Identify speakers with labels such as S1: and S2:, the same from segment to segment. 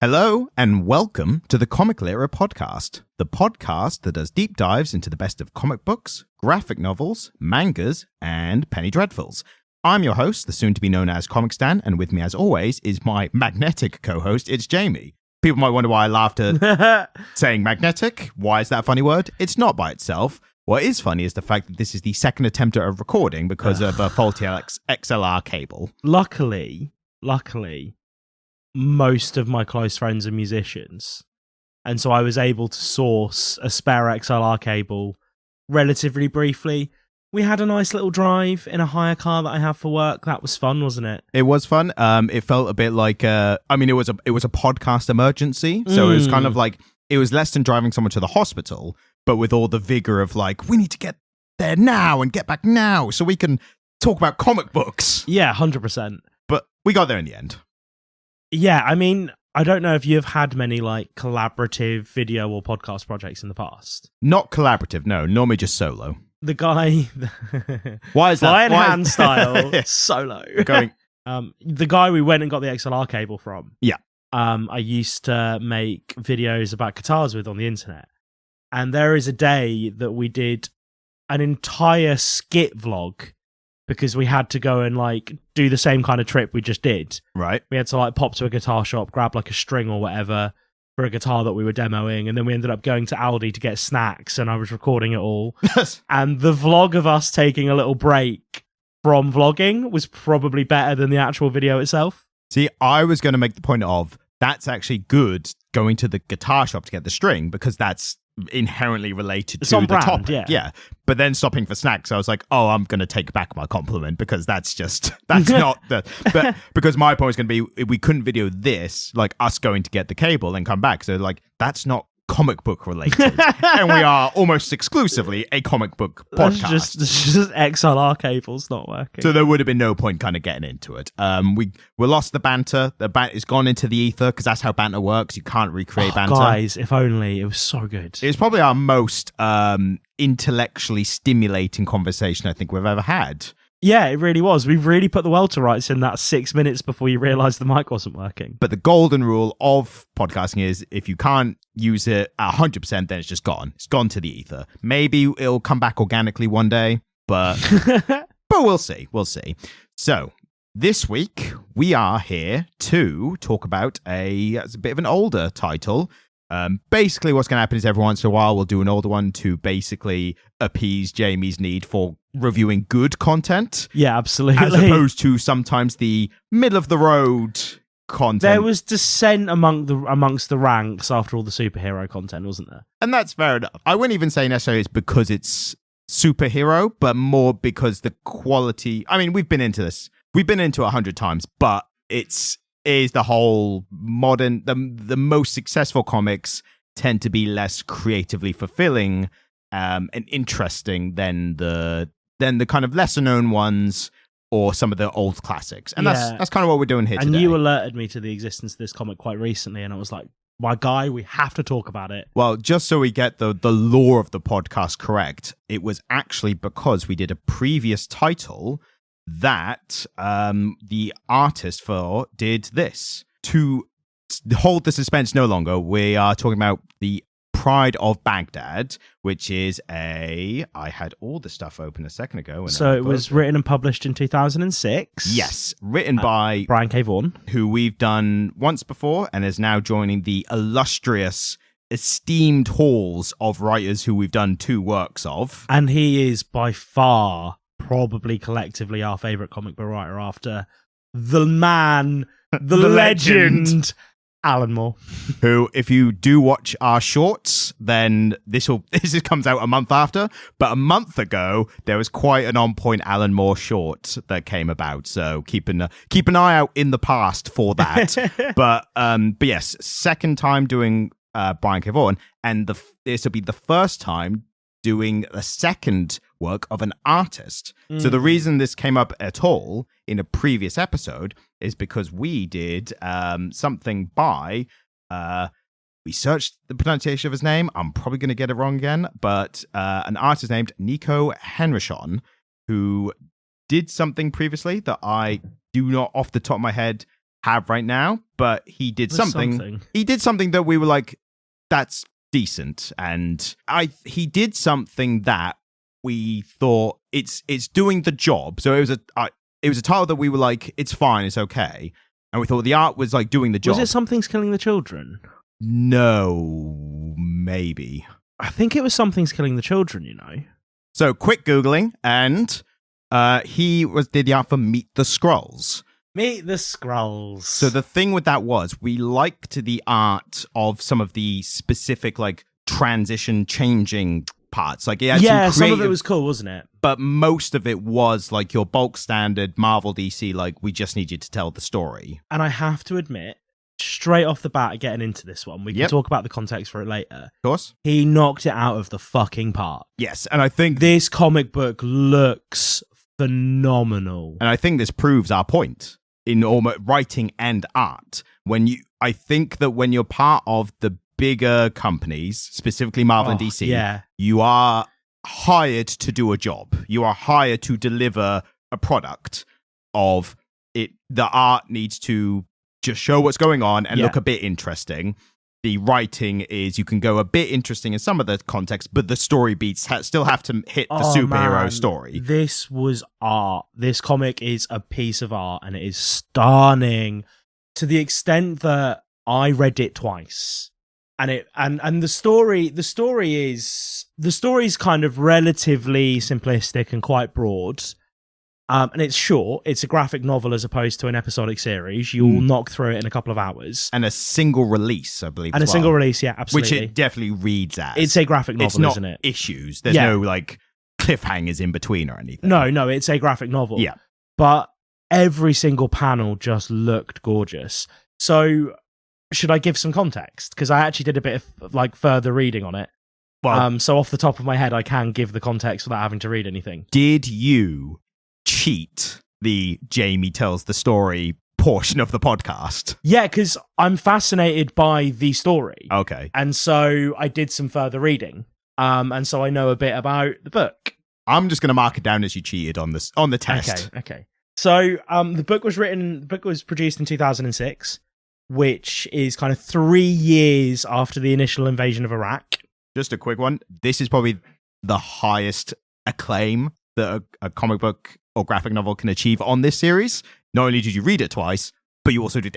S1: Hello and welcome to the Comic Literate podcast, the podcast that does deep dives into the best of comic books, graphic novels, mangas, and penny dreadfuls. I'm your host, the soon-to-be known as Comic Stan, and with me as always is my magnetic co-host, it's Jamie. People might wonder why I laughed at saying magnetic. Why is that a funny word? It's not by itself. What is funny is the fact that this is the second attempt at a recording because of a faulty XLR cable.
S2: Luckily, most of my close friends are musicians, and so I was able to source a spare XLR cable relatively briefly. We had a nice little drive in a hire car that I have for work. That was fun, wasn't it?
S1: It was fun. It felt a bit like it was a podcast emergency, so it was kind of like it was less than driving someone to the hospital, but with all the vigor of like, we need to get there now and get back now so we can talk about comic books.
S2: Yeah, 100%.
S1: But we got there in the end.
S2: Yeah, I mean, I don't know if you've had many like collaborative video or podcast projects in the past.
S1: Not collaborative, no. Normally just solo.
S2: The guy,
S1: why is that?
S2: Fly in hand style solo. The guy we went and got the XLR cable from.
S1: Yeah.
S2: I used to make videos about guitars with on the internet, and there is a day that we did an entire skit vlog because we had to go and like do the same kind of trip we just did.
S1: Right.
S2: We had to like pop to a guitar shop, grab like a string or whatever for a guitar that we were demoing, and then we ended up going to Aldi to get snacks, and I was recording it all. And the vlog of us taking a little break from vlogging was probably better than the actual video itself.
S1: See, I was going to make the point of that's actually good going to the guitar shop to get the string because that's inherently related to the topic. Yeah. But then stopping for snacks, I was like, oh, I'm going to take back my compliment because that's not but because my point was going to be, we couldn't video this, like us going to get the cable and come back. So like, that's not comic book related. And we are almost exclusively a comic book podcast.
S2: It's just XLR cables not working.
S1: So there would have been no point kind of getting into it. We lost the banter. The banter is gone into the ether because that's how banter works. You can't recreate banter.
S2: Guys, if only. It was so good.
S1: It's probably our most intellectually stimulating conversation I think we've ever had.
S2: Yeah, it really was. We really put the world to rights in that 6 minutes before you realised the mic wasn't working.
S1: But the golden rule of podcasting is if you can't use it at 100%, then it's just gone. It's gone to the ether. Maybe it'll come back organically one day, but we'll see. We'll see. So this week, we are here to talk about it's a bit of an older title. Basically, what's going to happen is every once in a while, we'll do an older one to basically appease Jamie's need for reviewing good content.
S2: Yeah, absolutely.
S1: As opposed to sometimes the middle of the road content.
S2: There was dissent amongst the ranks after all the superhero content, wasn't there?
S1: And that's fair enough. I wouldn't even say necessarily it's because it's superhero, but more because the quality. I mean, we've been into this. We've been into it 100 times, but is the whole modern, the most successful comics tend to be less creatively fulfilling and interesting than the kind of lesser known ones or some of the old classics. And that's kind of what we're doing here today.
S2: And you alerted me to the existence of this comic quite recently, and I was like, my guy, we have to talk about it.
S1: Well, just so we get the lore of the podcast correct, it was actually because we did a previous title that the artist for did this. To hold the suspense no longer, we are talking about the Pride of Baghdad, which is I had all the stuff open a second ago.
S2: So it was written and published in 2006.
S1: Yes, written by
S2: Brian K. Vaughan,
S1: who we've done once before and is now joining the illustrious, esteemed halls of writers who we've done 2 works of.
S2: And he is by far probably collectively our favourite comic book writer after the man, the legend, Alan Moore.
S1: Who, if you do watch our shorts, then this comes out a month after. But a month ago, there was quite an on-point Alan Moore short that came about. So keep an eye out in the past for that. but yes, second time doing Brian K. Vaughan, and this will be the first time doing the second work of an artist. So the reason this came up at all in a previous episode is because we did something by we searched the pronunciation of his name. I'm probably going to get it wrong again, but an artist named Niko Henrichon, who did something previously that I do not off the top of my head have right now, but he did something. He did something that we were like, that's decent. And he did something that we thought it's doing the job. So it was a title that we were like, it's fine, it's okay. And we thought the art was like doing the job.
S2: Was it Something's Killing the Children?
S1: No, maybe.
S2: I think it was Something's Killing the Children, you know.
S1: So quick Googling, and he did the art for Meet the Scrolls.
S2: Meet the Scrolls.
S1: So the thing with that was we liked the art of some of the specific like transition changing parts. Like it had some
S2: of it was cool, wasn't it?
S1: But most of it was like your bulk standard Marvel DC, like we just need you to tell the story.
S2: And I have to admit, straight off the bat, getting into this one, we can talk about the context for it later.
S1: Of course.
S2: He knocked it out of the fucking park.
S1: Yes, and I think
S2: this comic book looks phenomenal.
S1: And I think this proves our point in almost writing and art. I think that when you're part of the bigger companies, specifically Marvel and DC, you are hired to do a job. You are hired to deliver a product of it. The art needs to just show what's going on and look a bit interesting. The writing is you can go a bit interesting in some of the context, but the story beats still have to hit the superhero story.
S2: This was art. This comic is a piece of art, and it is stunning to the extent that I read it twice. And the story is kind of relatively simplistic and quite broad. And it's short. It's a graphic novel as opposed to an episodic series. You'll knock through it in a couple of hours.
S1: And a single release, I believe.
S2: And a single release, yeah, absolutely.
S1: Which it definitely reads as.
S2: It's a graphic novel, isn't it?
S1: Issues. There's no like cliffhangers in between or anything.
S2: No, it's a graphic novel.
S1: Yeah.
S2: But every single panel just looked gorgeous. So should I give some context? Because I actually did a bit of like further reading on it. Well, so off the top of my head, I can give the context without having to read anything.
S1: Did you cheat the Jamie tells the story portion of the podcast?
S2: Yeah, because I'm fascinated by the story.
S1: Okay.
S2: And so I did some further reading. And so I know a bit about the book.
S1: I'm just going to mark it down as you cheated on the test.
S2: Okay. So the book was produced in 2006, which is kind of 3 years after the initial invasion of Iraq.
S1: Just a quick one. This is probably the highest acclaim that a comic book or graphic novel can achieve on this series. Not only did you read it twice, but you also did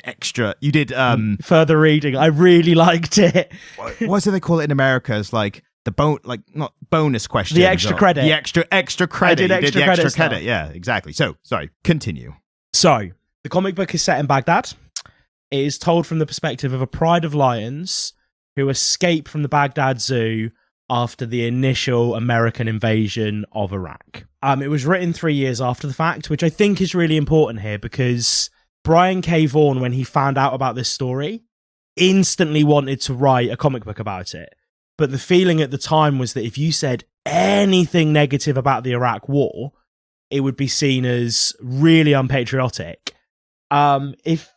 S2: further reading. I really liked it.
S1: What do they call it in America? It's like not bonus question.
S2: The extra credit.
S1: The extra credit.
S2: I did extra
S1: credit. Yeah, exactly. So, sorry, continue.
S2: So, the comic book is set in Baghdad. It is told from the perspective of a pride of lions who escape from the Baghdad Zoo after the initial American invasion of Iraq. It was written 3 years after the fact, which I think is really important here because Brian K. Vaughan, when he found out about this story, instantly wanted to write a comic book about it. But the feeling at the time was that if you said anything negative about the Iraq war, it would be seen as really unpatriotic. If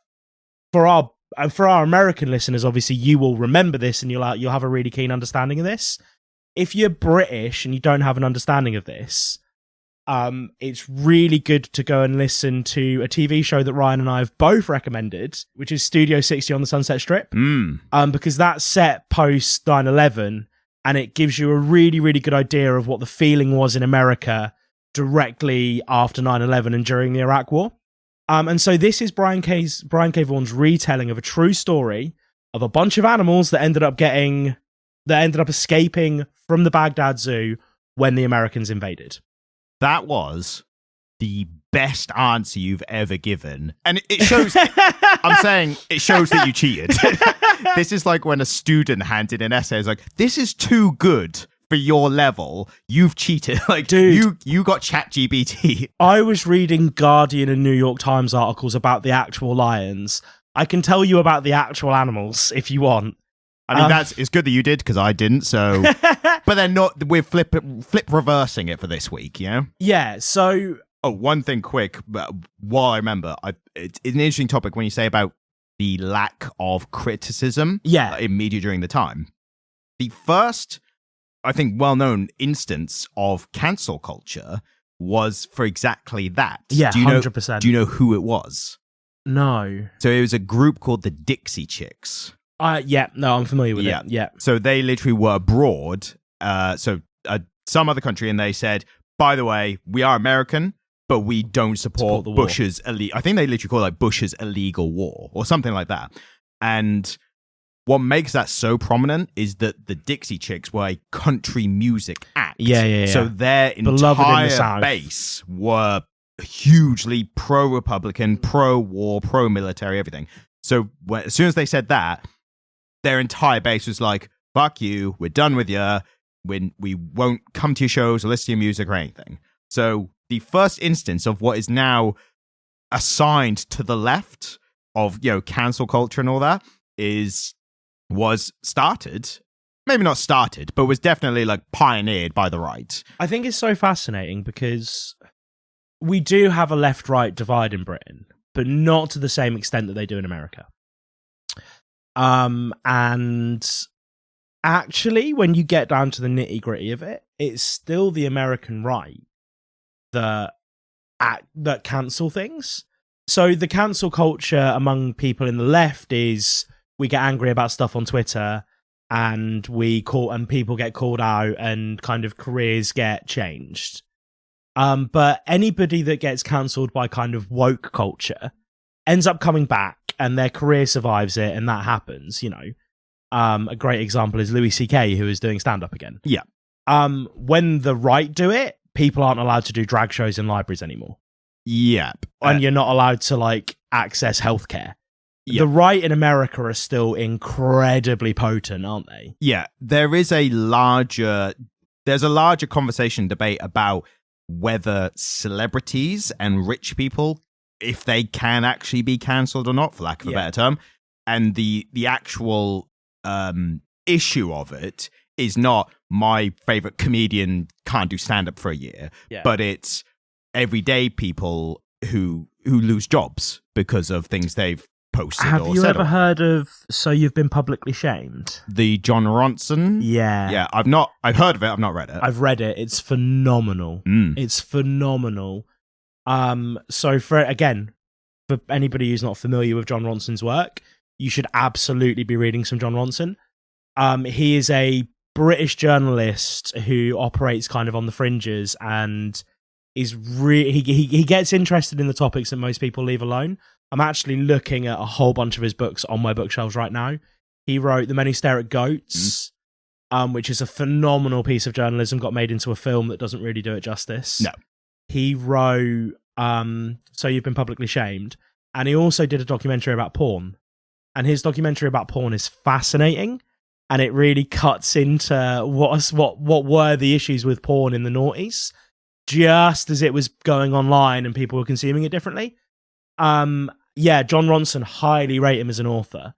S2: for our American listeners, obviously you will remember this and you'll have a really keen understanding of this. If you're British and you don't have an understanding of this, it's really good to go and listen to a TV show that Ryan and I have both recommended, which is Studio 60 on the Sunset Strip. Because that's set post 9/11 and it gives you a really, really good idea of what the feeling was in America directly after 9/11 and during the Iraq War. And so this is Brian K. Vaughan's retelling of a true story of a bunch of animals that ended up escaping from the Baghdad Zoo when the Americans invaded.
S1: That was the best answer you've ever given. And it shows, I'm saying it shows that you cheated. This is like when a student handed an essay. It's like, this is too good for your level. You've cheated. Like, dude, you got ChatGPT.
S2: I was reading Guardian and New York Times articles about the actual lions. I can tell you about the actual animals if you want.
S1: I mean, it's good that you did because I didn't. So, but they're not. We're flip reversing it for this week, you know?
S2: Yeah. So,
S1: one thing quick. While I remember, it's an interesting topic when you say about the lack of criticism, in media during the time. The first, I think, well-known instance of cancel culture was for exactly that.
S2: Yeah, 100%.
S1: Do you know who it was?
S2: No.
S1: So it was a group called the Dixie Chicks.
S2: Yeah, no, I'm familiar with it. Yeah.
S1: So they literally were abroad, some other country, and they said, by the way, we are American, but we don't support Bush's I think they literally call it like Bush's illegal war or something like that. And what makes that so prominent is that the Dixie Chicks were a country music act.
S2: Yeah.
S1: So their entire base were hugely pro-Republican, pro-war, pro-military, everything. So as soon as they said that, their entire base was like, fuck you, we're done with you, we won't come to your shows or listen to your music or anything. So the first instance of what is now assigned to the left of, cancel culture and all that was started, maybe not started, but was definitely like pioneered by the right.
S2: I think it's so fascinating because we do have a left-right divide in Britain, but not to the same extent that they do in America. And actually, when you get down to the nitty-gritty of it, it's still the American right that cancel things. So the cancel culture among people in the left is we get angry about stuff on Twitter and people get called out and kind of careers get changed. But anybody that gets cancelled by kind of woke culture ends up coming back and their career survives it, and that happens, A great example is Louis C.K., who is doing stand-up again.
S1: Yeah.
S2: When the right do it, people aren't allowed to do drag shows in libraries anymore.
S1: Yep.
S2: And you're not allowed to, access healthcare. Yep. The right in America are still incredibly potent, aren't they?
S1: Yeah. There's a larger conversation debate about whether celebrities and rich people, if they can actually be cancelled or not, for lack of a better term. And the actual issue of it is not my favorite comedian can't do stand-up for a year, but it's everyday people who lose jobs because of things they've posted or said.
S2: Have you ever heard of So You've Been Publicly Shamed?
S1: The John Ronson?
S2: Yeah.
S1: Yeah, I've heard of it, I've not read it.
S2: I've read it. It's phenomenal. It's phenomenal. So for anybody who's not familiar with John Ronson's work, you should absolutely be reading some John Ronson. He is a British journalist who operates kind of on the fringes and is he gets interested in the topics that most people leave alone. I'm actually looking at a whole bunch of his books on my bookshelves right now. He wrote The Men Who Stare at Goats, which is a phenomenal piece of journalism, got made into a film that doesn't really do it justice.
S1: No.
S2: He wrote So You've Been Publicly Shamed, and he also did a documentary about porn. And his documentary about porn is fascinating, and it really cuts into what were the issues with porn in the noughties, just as it was going online and people were consuming it differently. John Ronson, highly rate him as an author.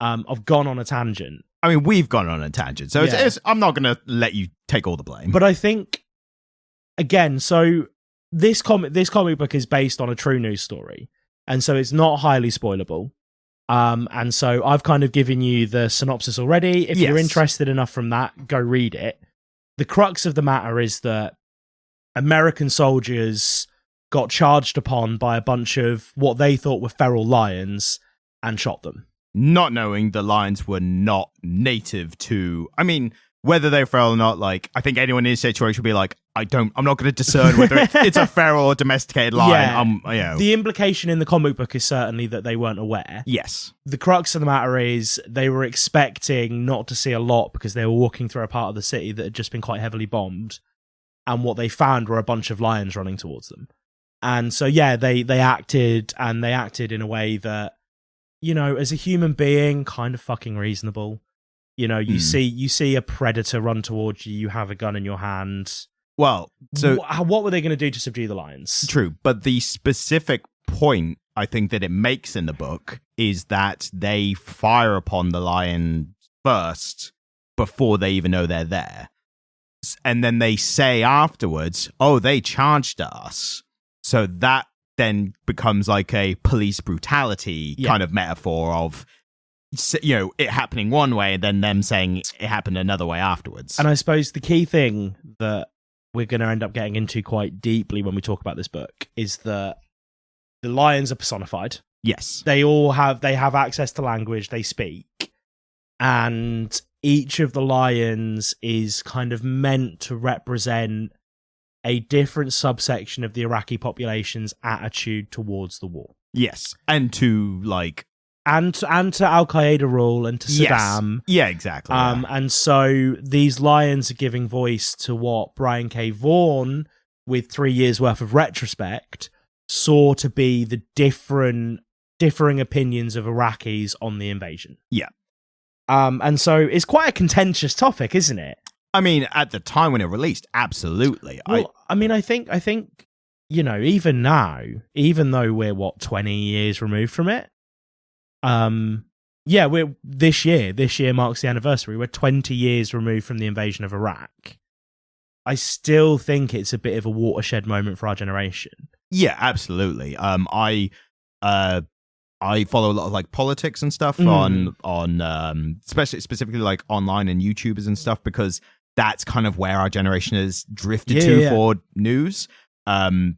S2: I've gone on a tangent.
S1: I mean, we've gone on a tangent, so I'm not going to let you take all the blame.
S2: But I think, again, so this comic book is based on a true news story, and so it's not highly spoilable. And so I've kind of given you the synopsis already. If you're interested enough from that, go read it. The crux of the matter is that American soldiers got charged upon by a bunch of what they thought were feral lions and shot them.
S1: Not knowing the lions were not native to... I mean, whether they're feral or not, I think anyone in this situation would be like, I'm not going to discern whether it's a feral or domesticated lion.
S2: The implication in the comic book is certainly that they weren't aware.
S1: Yes.
S2: The crux of the matter is they were expecting not to see a lot because they were walking through a part of the city that had just been quite heavily bombed. And what they found were a bunch of lions running towards them. And so, they acted in a way that, as a human being, kind of fucking reasonable. You see a predator run towards you, you have a gun in your hand.
S1: Well, so...
S2: What were they going to do to subdue the lions?
S1: True, but the specific point I think that it makes in the book is that they fire upon the lion first before they even know they're there. And then they say afterwards, oh, they charged us. So that then becomes like a police brutality kind of metaphor of, it happening one way and then them saying it happened another way afterwards.
S2: And I suppose the key thing that we're going to end up getting into quite deeply when we talk about this book is that the lions are personified.
S1: Yes.
S2: They have access to language, they speak, and each of the lions is kind of meant to represent a different subsection of the Iraqi population's attitude towards the war.
S1: Yes. And to like
S2: and to Al Qaeda rule and to Saddam.
S1: Yes. Yeah, exactly.
S2: And so these lions are giving voice to what Brian K. Vaughan, with 3 years worth of retrospect, saw to be the differing opinions of Iraqis on the invasion.
S1: Yeah.
S2: And so it's quite a contentious topic, isn't it?
S1: I mean, at the time when it released, absolutely.
S2: Well, I think, you know, even now, even though we're 20 years removed from it, we're this year marks the anniversary. We're 20 years removed from the invasion of Iraq. I still think it's a bit of a watershed moment for our generation.
S1: Yeah, absolutely. I follow a lot of like politics and stuff on specifically like online and YouTubers and stuff, because that's kind of where our generation has drifted for news. And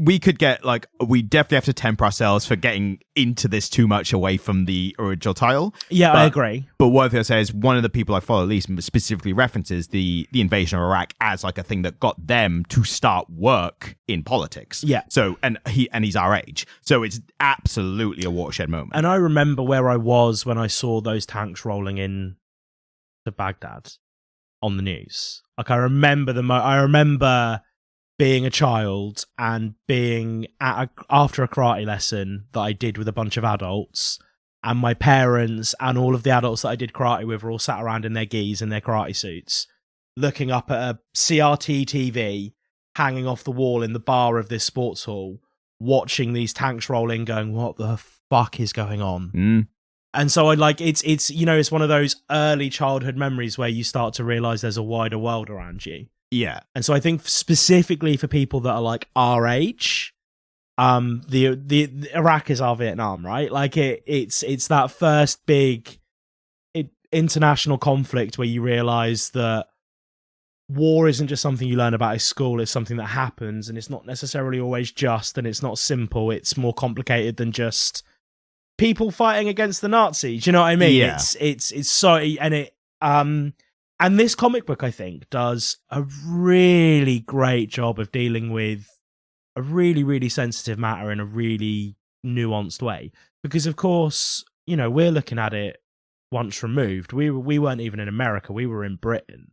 S1: we could get we definitely have to temper ourselves for getting into this too much away from the original title.
S2: Yeah, I agree.
S1: But one thing I say is one of the people I follow at least specifically references the invasion of Iraq as like a thing that got them to start work in politics.
S2: Yeah.
S1: So and he's our age. So it's absolutely a watershed moment.
S2: And I remember where I was when I saw those tanks rolling in to Baghdad on the news. Like I remember being a child and being after a karate lesson that I did with a bunch of adults, and my parents and all of the adults that I did karate with were all sat around in their gis and their karate suits, looking up at a CRT TV hanging off the wall in the bar of this sports hall, watching these tanks roll in, going, what the fuck is going on? And so it's you know, it's one of those early childhood memories where you start to realize there's a wider world around you.
S1: Yeah.
S2: And so I think specifically for people that are like our age, the Iraq is our Vietnam, right? Like it's that first big international conflict where you realize that war isn't just something you learn about at school, it's something that happens, and it's not necessarily always just, and it's not simple, it's more complicated than just people fighting against the Nazis. You know what I mean?
S1: Yeah.
S2: It's so, and it and this comic book, I think, does a really great job of dealing with a really, really sensitive matter in a really nuanced way. Because, of course, you know, we're looking at it once removed. We weren't even in America. We were in Britain.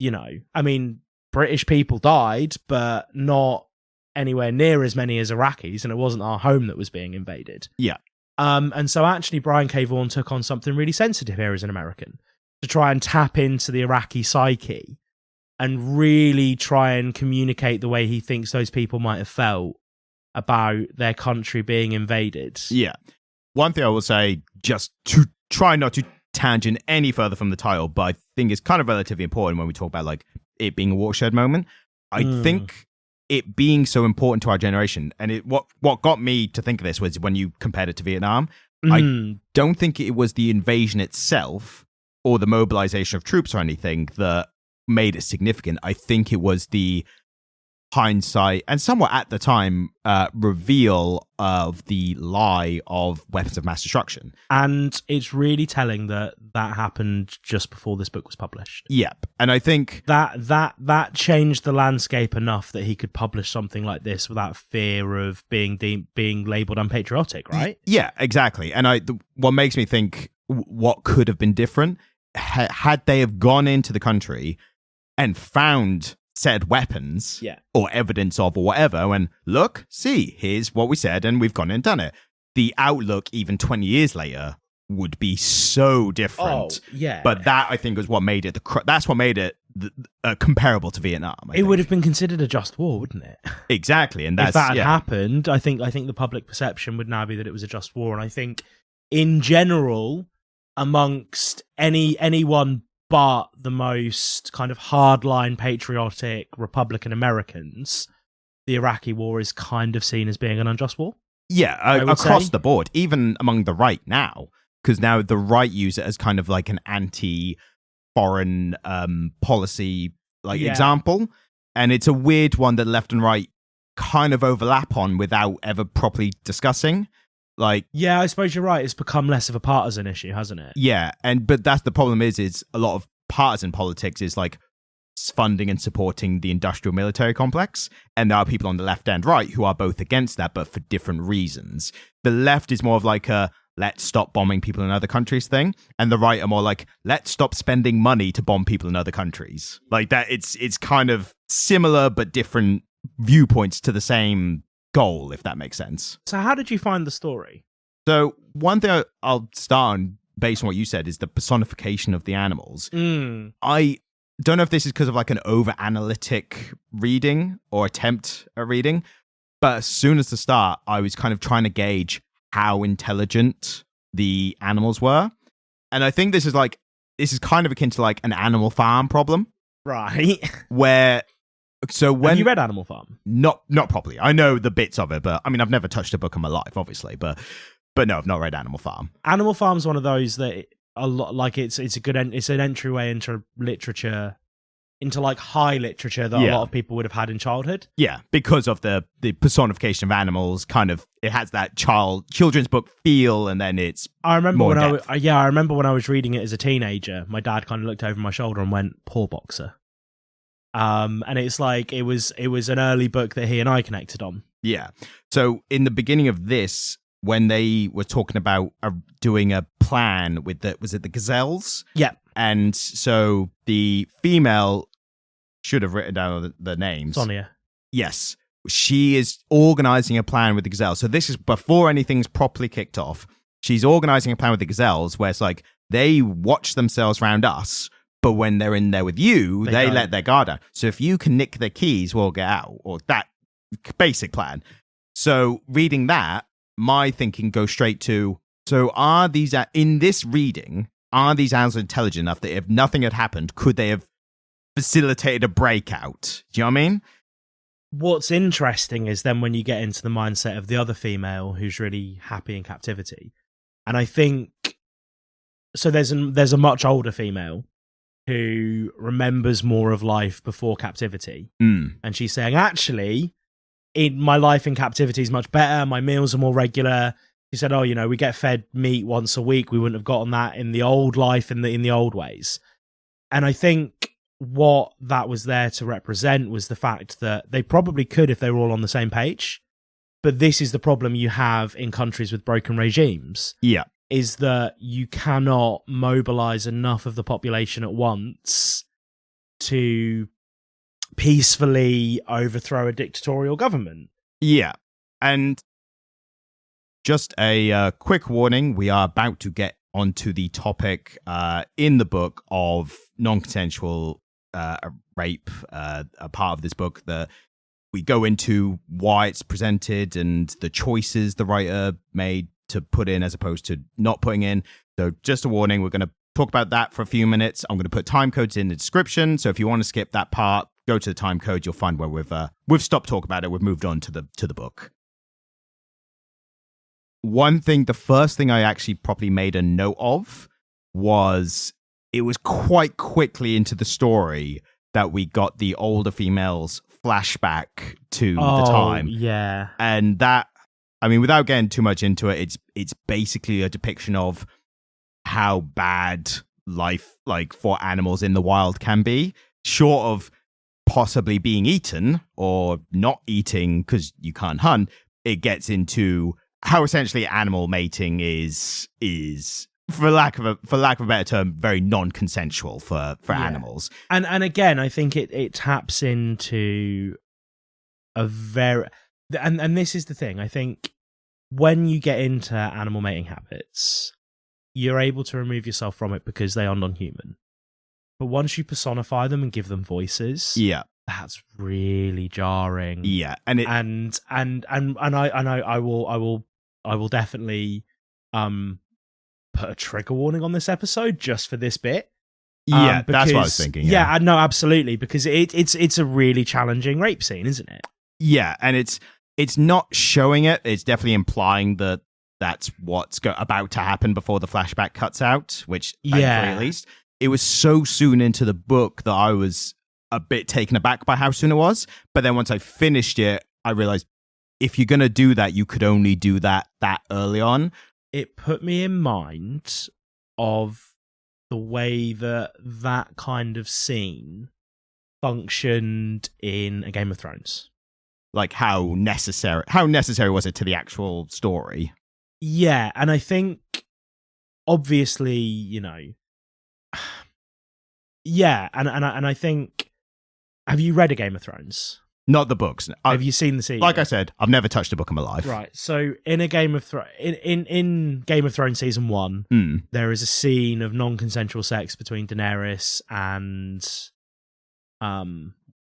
S2: You know, I mean, British people died, but not anywhere near as many as Iraqis, and it wasn't our home that was being invaded.
S1: Yeah.
S2: And so actually Brian K. Vaughan took on something really sensitive here as an American, to try and tap into the Iraqi psyche and really try and communicate the way he thinks those people might have felt about their country being invaded.
S1: Yeah. One thing I will say, just to try not to tangent any further from the title, but I think it's kind of relatively important when we talk about like it being a watershed moment. I think it being so important to our generation, and what got me to think of this was when you compared it to Vietnam. I don't think it was the invasion itself or the mobilization of troops or anything that made it significant. I think it was the hindsight and somewhat at the time reveal of the lie of weapons of mass destruction.
S2: And it's really telling that happened just before this book was published.
S1: Yep. And I think
S2: that changed the landscape enough that he could publish something like this without fear of being labeled unpatriotic, right?
S1: Yeah, exactly. And what makes me think what could have been different had they have gone into the country and found said weapons or evidence of or whatever, and look, see, here's what we said, and we've gone and done it. The outlook, even 20 years later, would be so different.
S2: Oh, yeah.
S1: But that, I think, was what made it that's what made it comparable to Vietnam.
S2: It would have been considered a just war, wouldn't it?
S1: Exactly. And that's,
S2: if that had happened, I think the public perception would now be that it was a just war. And I think in general, amongst anyone but the most kind of hardline patriotic Republican Americans, the Iraqi war is kind of seen as being an unjust war.
S1: Yeah, across the board, even among the right now, because now the right use it as kind of like an anti-foreign policy example, and it's a weird one that left and right kind of overlap on without ever properly discussing. Like,
S2: yeah, I suppose you're right. It's become less of a partisan issue, hasn't it?
S1: Yeah, but that's the problem is a lot of partisan politics is like funding and supporting the industrial military complex, and there are people on the left and right who are both against that, but for different reasons. The left is more of like a let's stop bombing people in other countries thing, and the right are more like let's stop spending money to bomb people in other countries. Like that, it's kind of similar but different viewpoints to the same goal, if that makes sense.
S2: So how did you find the story?
S1: So one thing I'll start on, based on what you said, is the personification of the animals. I don't know if this is because of like an over-analytic reading or attempt at reading, but as soon as the start, I was kind of trying to gauge how intelligent the animals were. And I think this is kind of akin to like an Animal Farm problem.
S2: Right.
S1: Where... So when
S2: have you read Animal Farm?
S1: Not properly. I know the bits of it, but I mean, I've never touched a book in my life, obviously. But no, I've not read Animal Farm.
S2: Animal Farm's one of those that a lot like it's an entryway into literature, into like high literature that a lot of people would have had in childhood.
S1: Yeah, because of the personification of animals. Kind of, it has that children's book feel, and then it's. I remember when
S2: I was reading it as a teenager. My dad kind of looked over my shoulder and went, "Poor boxer." And it's like it was an early book that he and I connected on.
S1: Yeah. So in the beginning of this, when they were talking about doing a plan with was it the gazelles?
S2: Yeah.
S1: And so the female should have written down the names.
S2: Sonia.
S1: Yes. She is organizing a plan with the gazelles. So this is before anything's properly kicked off. She's organizing a plan with the gazelles where it's like they watch themselves around us. But when they're in there with you, they let their guard down. So if you can nick their keys, we'll get out. Or that basic plan. So reading that, my thinking goes straight to, so are these, in this reading, are these animals intelligent enough that if nothing had happened, could they have facilitated a breakout? Do you know what I mean?
S2: What's interesting is then when you get into the mindset of the other female who's really happy in captivity. And I think, so there's a much older female who remembers more of life before captivity. And she's saying, actually, my life in captivity is much better. My meals are more regular. She said, we get fed meat once a week. We wouldn't have gotten that in the old life, in the old ways. And I think what that was there to represent was the fact that they probably could if they were all on the same page. But this is the problem you have in countries with broken regimes.
S1: Yeah.
S2: Is that you cannot mobilize enough of the population at once to peacefully overthrow a dictatorial government.
S1: Yeah. And just a quick warning, we are about to get onto the topic in the book of non-consensual rape, a part of this book that we go into why it's presented and the choices the writer made to put in as opposed to not putting in. So just a warning, we're going to talk about that for a few minutes. I'm going to put time codes in the description. So if you want to skip that part, go to the time code. You'll find where we've stopped talking about it. We've moved on to the book. The first thing I actually properly made a note of was it was quite quickly into the story that we got the older females flashback to the time.
S2: Yeah.
S1: And that, I mean, without getting too much into it, it's basically a depiction of how bad life, like, for animals in the wild can be, short of possibly being eaten or not eating because you can't hunt. It gets into how essentially animal mating is for lack of a better term, very non-consensual for animals.
S2: And again, I think it taps into a very and this is the thing. I think when you get into animal mating habits, you're able to remove yourself from it because they are non-human. But once you personify them and give them voices,
S1: yeah,
S2: that's really jarring.
S1: Yeah,
S2: and I will definitely put a trigger warning on this episode just for this bit.
S1: Yeah, because, that's what I was thinking.
S2: Yeah, no, absolutely, because it's a really challenging rape scene, isn't it?
S1: Yeah, and it's not showing it. It's definitely implying that that's what's about to happen before the flashback cuts out, which thankfully at least. It was so soon into the book that I was a bit taken aback by how soon it was. But then once I finished it, I realized if you're going to do that, you could only do that early on.
S2: It put me in mind of the way that kind of scene functioned in a Game of Thrones.
S1: Like how necessary was it to the actual story?
S2: Yeah, and I think obviously, yeah, and I think, have you read a Game of Thrones?
S1: Not the books.
S2: Have you seen the series?
S1: Like I said, I've never touched a book in my life.
S2: Right. So in a Game of Thrones, in Game of Thrones season 1, there is a scene of non-consensual sex between Daenerys and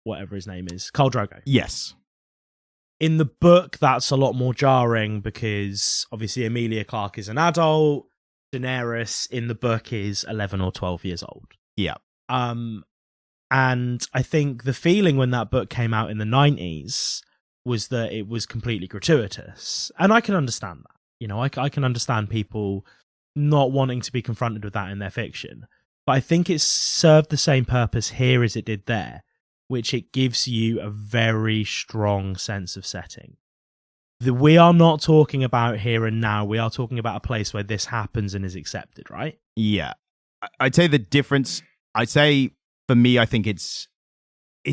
S2: whatever his name is, Khal Drogo.
S1: Yes.
S2: In the book, that's a lot more jarring because obviously Emilia Clarke is an adult. Daenerys in the book is 11 or 12 years old.
S1: Yeah.
S2: And I think the feeling when that book came out in the 90s was that it was completely gratuitous. And I can understand that. I can understand people not wanting to be confronted with that in their fiction. But I think it served the same purpose here as it did there, which it gives you a very strong sense of setting. We are not talking about here and now. We are talking about a place where this happens and is accepted, right?
S1: Yeah. I'd say the difference, for me, I think it's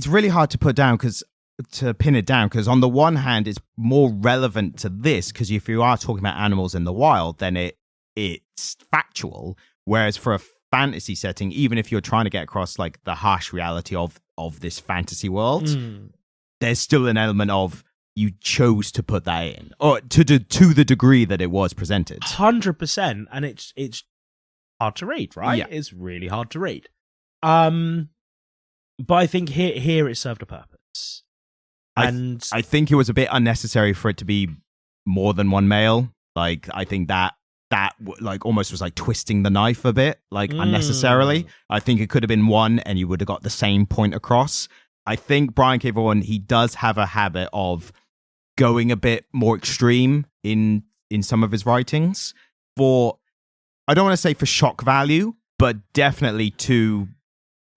S1: really hard to pin it down, because on the one hand, it's more relevant to this, because if you are talking about animals in the wild, then it's factual. Whereas for a fantasy setting, even if you're trying to get across like the harsh reality of this fantasy world, there's still an element of you chose to put that in, or to the degree that it was presented.
S2: 100%, and it's hard to read, right?
S1: Yeah.
S2: It's really hard to read. But I think here it served a purpose. And
S1: I think it was a bit unnecessary for it to be more than one male. Like, I think that like almost was like twisting the knife a bit, like unnecessarily. I think it could have been one and you would have got the same point across. I think Brian K. Vaughan, he does have a habit of going a bit more extreme in some of his writings I don't want to say for shock value, but definitely to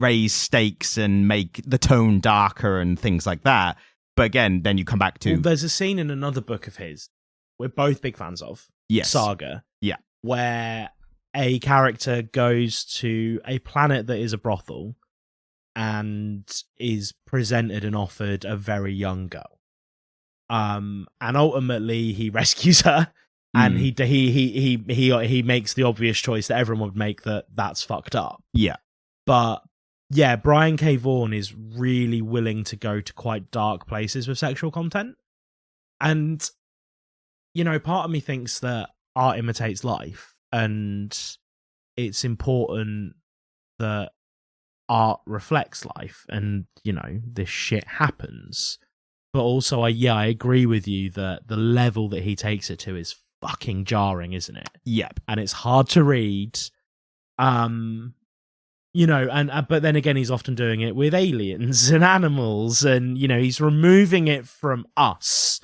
S1: raise stakes and make the tone darker and things like that. But again, then you come back to...
S2: Well, there's a scene in another book of his we're both big fans of.
S1: Yes.
S2: Saga.
S1: Yeah.
S2: Where a character goes to a planet that is a brothel and is presented and offered a very young girl. And ultimately he rescues her. And he makes the obvious choice that everyone would make, that's fucked up.
S1: Yeah.
S2: But yeah, Brian K. Vaughan is really willing to go to quite dark places with sexual content. And, part of me thinks that art imitates life, and it's important that art reflects life, and, this shit happens. But also, I agree with you that the level that he takes it to is fucking jarring, isn't it?
S1: Yep.
S2: And it's hard to read. But then again, he's often doing it with aliens and animals, and he's removing it from us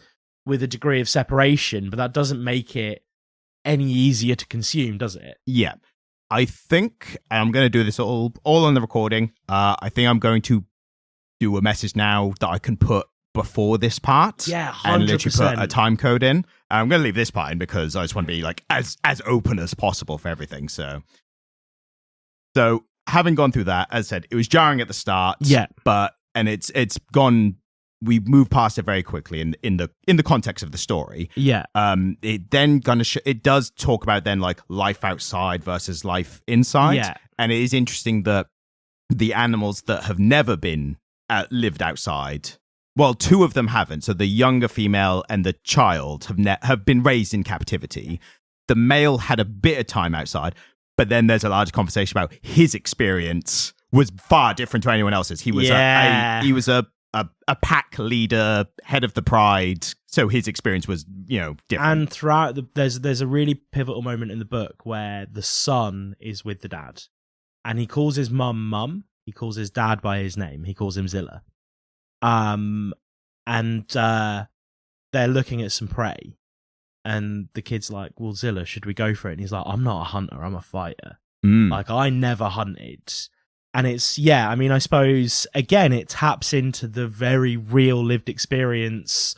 S2: with a degree of separation, but that doesn't make it any easier to consume, does it?
S1: Yeah. I think I'm going to do this all on the recording. I think I'm going to do a message now that I can put before this part.
S2: Yeah, 100%.
S1: And literally put a time code in. I'm going to leave this part in because I just want to be like as open as possible for everything. So having gone through that, as I said, it was jarring at the start.
S2: Yeah.
S1: And it's gone. We moved past it very quickly in the context of the story.
S2: Yeah.
S1: It then it does talk about then like life outside versus life inside.
S2: Yeah.
S1: And it is interesting that the animals that have never been lived outside, well, two of them haven't. So the younger female and the child have been raised in captivity. The male had a bit of time outside, but then there's a larger conversation about his experience was far different to anyone else's. He was a pack leader, head of the Pride, so his experience was, different.
S2: And throughout there's a really pivotal moment in the book where the son is with the dad, and he calls his mum. He calls his dad by his name. He calls him Zilla. And they're looking at some prey, and the kid's like, "Well, Zilla, should we go for it?" And he's like, "I'm not a hunter. I'm a fighter. Like, I never hunted." And it's, I suppose, again, it taps into the very real lived experience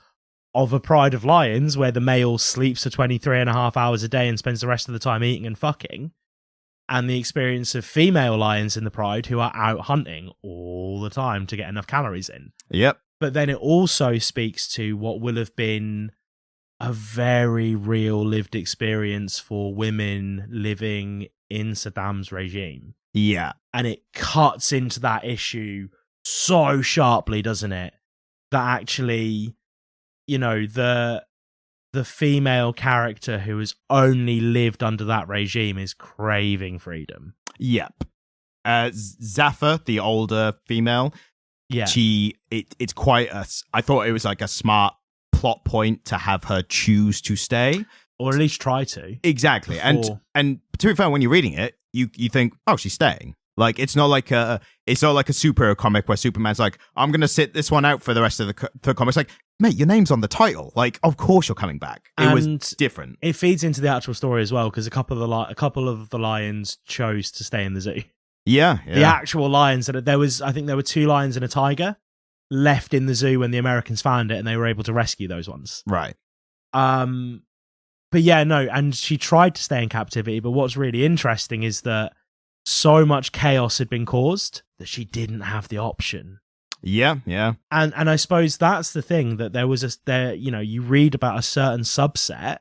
S2: of a pride of lions where the male sleeps for 23 and a half hours a day and spends the rest of the time eating and fucking, and the experience of female lions in the pride who are out hunting all the time to get enough calories in.
S1: Yep.
S2: But then it also speaks to what will have been a very real lived experience for women living in Saddam's regime.
S1: Yeah.
S2: And it cuts into that issue so sharply, doesn't it? That actually, you know, the female character who has only lived under that regime is craving freedom.
S1: Yep. Zafar, the older female,
S2: yeah,
S1: it's quite I thought it was like a smart plot point to have her choose to stay,
S2: or at least try to.
S1: Exactly.
S2: Before.
S1: And to be fair, when you're reading it, you think, oh, she's staying. Like, it's not like a superhero comic where Superman's like, I'm gonna sit this one out for the rest of the comics. Like, mate, your name's on the title. Like, of course you're coming back. It was different.
S2: It feeds into the actual story as well, because a couple of the lions chose to stay in the zoo.
S1: Yeah.
S2: The actual lions I think there were 2 lions and a tiger left in the zoo when the Americans found it, and they were able to rescue those ones.
S1: Right.
S2: But yeah, no, and she tried to stay in captivity, but what's really interesting is that so much chaos had been caused that she didn't have the option.
S1: Yeah.
S2: And I suppose that's the thing, that you read about a certain subset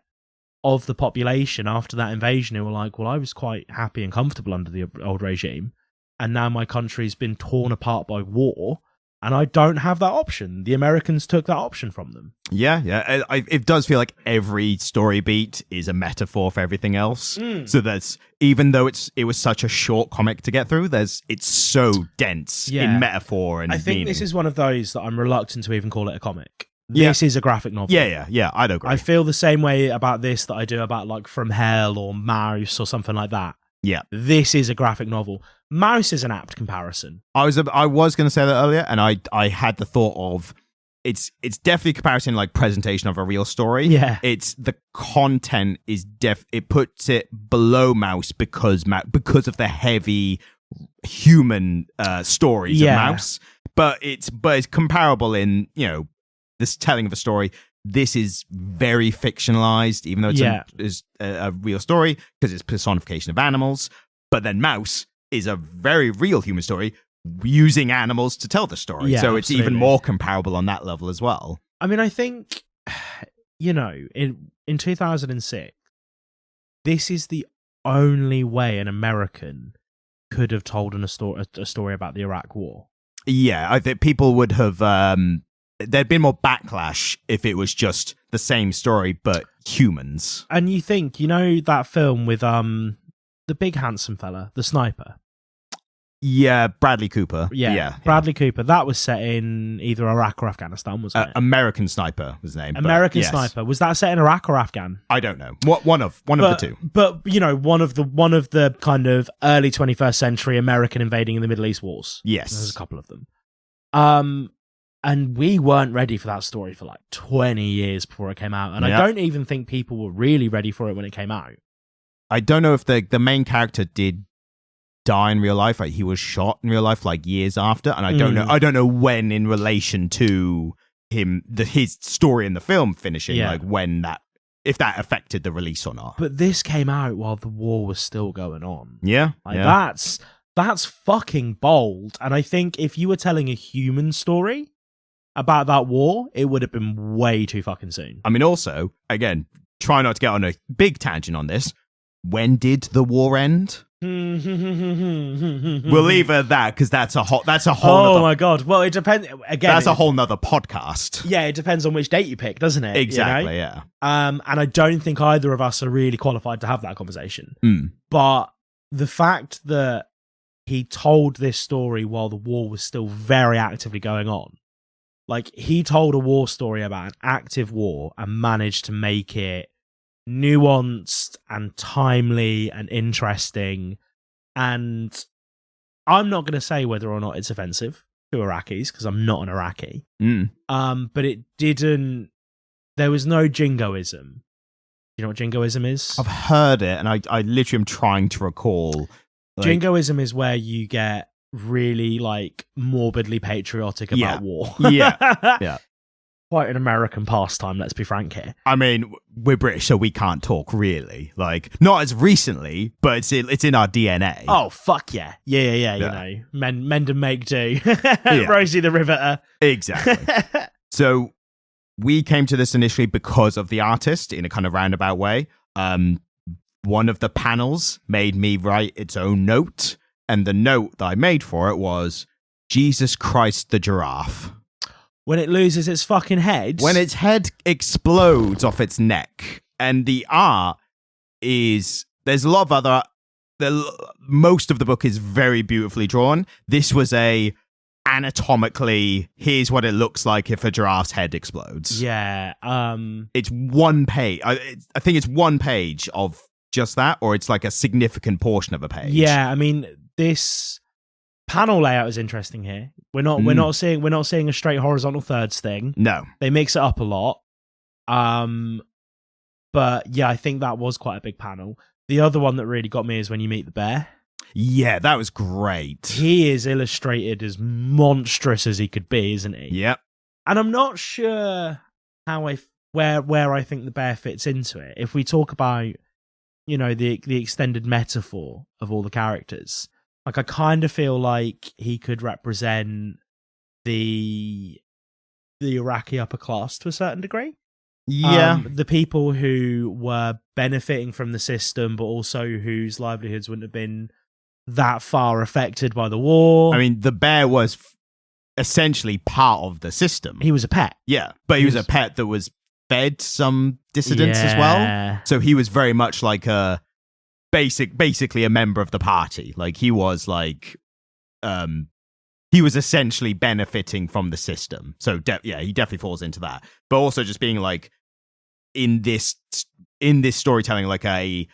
S2: of the population after that invasion who were like, well, I was quite happy and comfortable under the old regime, and now my country's been torn apart by war, and I don't have that option. The Americans took that option from them. Yeah.
S1: It does feel like every story beat is a metaphor for everything else. So that's, even though it was such a short comic to get through, it's so dense in metaphor and
S2: I think
S1: meaning.
S2: This is one of those that I'm reluctant to even call it a comic. This is a graphic novel.
S1: Yeah, I'd agree.
S2: I feel the same way about this that I do about like From Hell or Mouse or something like that.
S1: Yeah.
S2: This is a graphic novel. Mouse is an apt comparison.
S1: I was going to say that earlier, and I had the thought of it's definitely a comparison, like presentation of a real story.
S2: Yeah.
S1: It's the content is it puts it below Mouse because of the heavy human stories of Mouse. But it's comparable in, you know, this telling of a story. This is very fictionalized, even though it's a real story, because it's personification of animals. But then Mouse is a very real human story using animals to tell the story. So it's even more comparable on that level as well.
S2: I mean, I think, you know, in 2006, this is the only way an American could have told a story about the Iraq War.
S1: Yeah, I think people would have... there'd been more backlash if it was just the same story, but humans.
S2: And you think, you know, that film with the big handsome fella, the sniper?
S1: Yeah, Bradley Cooper.
S2: Yeah. Bradley Cooper. That was set in either Iraq or Afghanistan, wasn't it?
S1: American Sniper was the name.
S2: American Sniper. Was that set in Iraq or Afghan?
S1: I don't know. One of the two.
S2: But, you know, one of the kind of early 21st century American invading in the Middle East wars.
S1: Yes.
S2: There's a couple of them. And we weren't ready for that story for like 20 years before it came out. And I don't even think people were really ready for it when it came out.
S1: I don't know if the main character did die in real life. Like, he was shot in real life like years after. And I don't know when in relation to his story in the film finishing, like when if that affected the release or not.
S2: But this came out while the war was still going on.
S1: Yeah.
S2: That's fucking bold. And I think if you were telling a human story about that war, it would have been way too fucking soon.
S1: I mean, also, again, try not to get on a big tangent on this. When did the war end? We'll leave it at that, because that's a whole.
S2: Oh my god! Well, it depends. Again,
S1: that's a whole nother podcast.
S2: Yeah, it depends on which date you pick, doesn't it?
S1: Exactly.
S2: You know? And I don't think either of us are really qualified to have that conversation. But the fact that he told this story while the war was still very actively going on, like, he told a war story about an active war and managed to make it nuanced and timely and interesting. And I'm not going to say whether or not it's offensive to Iraqis, because I'm not an Iraqi. But it didn't. There was no jingoism. You know what jingoism is?
S1: I've heard it, and I literally am trying to recall.
S2: Jingoism is where you get really like morbidly patriotic about war.
S1: Yeah.
S2: quite an American pastime, let's be frank here.
S1: I mean, we're British, so we can't talk, really. Like, not as recently, but it's in our DNA.
S2: Oh, fuck yeah. Yeah. You know, mend and make do. Rosie the Riveter.
S1: Exactly. So we came to this initially because of the artist in a kind of roundabout way. One of the panels made me write its own note, and the note that I made for it was, Jesus Christ the giraffe.
S2: When it loses its fucking head?
S1: When its head explodes off its neck. And the art is... There's a lot of other... Most of the book is very beautifully drawn. This was a anatomically, here's what it looks like if a giraffe's head explodes.
S2: Yeah.
S1: It's one page. I think it's one page of just that, or it's like a significant portion of a page.
S2: Yeah, I mean, this panel layout is interesting here. We're not seeing a straight horizontal thirds thing.
S1: No.
S2: They mix it up a lot. But yeah, I think that was quite a big panel. The other one that really got me is when you meet the bear.
S1: Yeah, that was great.
S2: He is illustrated as monstrous as he could be, isn't he?
S1: Yep.
S2: And I'm not sure where I think the bear fits into it. If we talk about, you know, the extended metaphor of all the characters, like I kind of feel like he could represent the Iraqi upper class to a certain degree.
S1: Yeah.
S2: The people who were benefiting from the system, but also whose livelihoods wouldn't have been that far affected by the war.
S1: I mean, the bear was essentially part of the system.
S2: He was a pet.
S1: Yeah, but he was a pet that was fed some dissidents as well. So he was very much like a basically a member of the party. Like he was like, he was essentially benefiting from the system. So he definitely falls into that. But also just being like in this storytelling, like a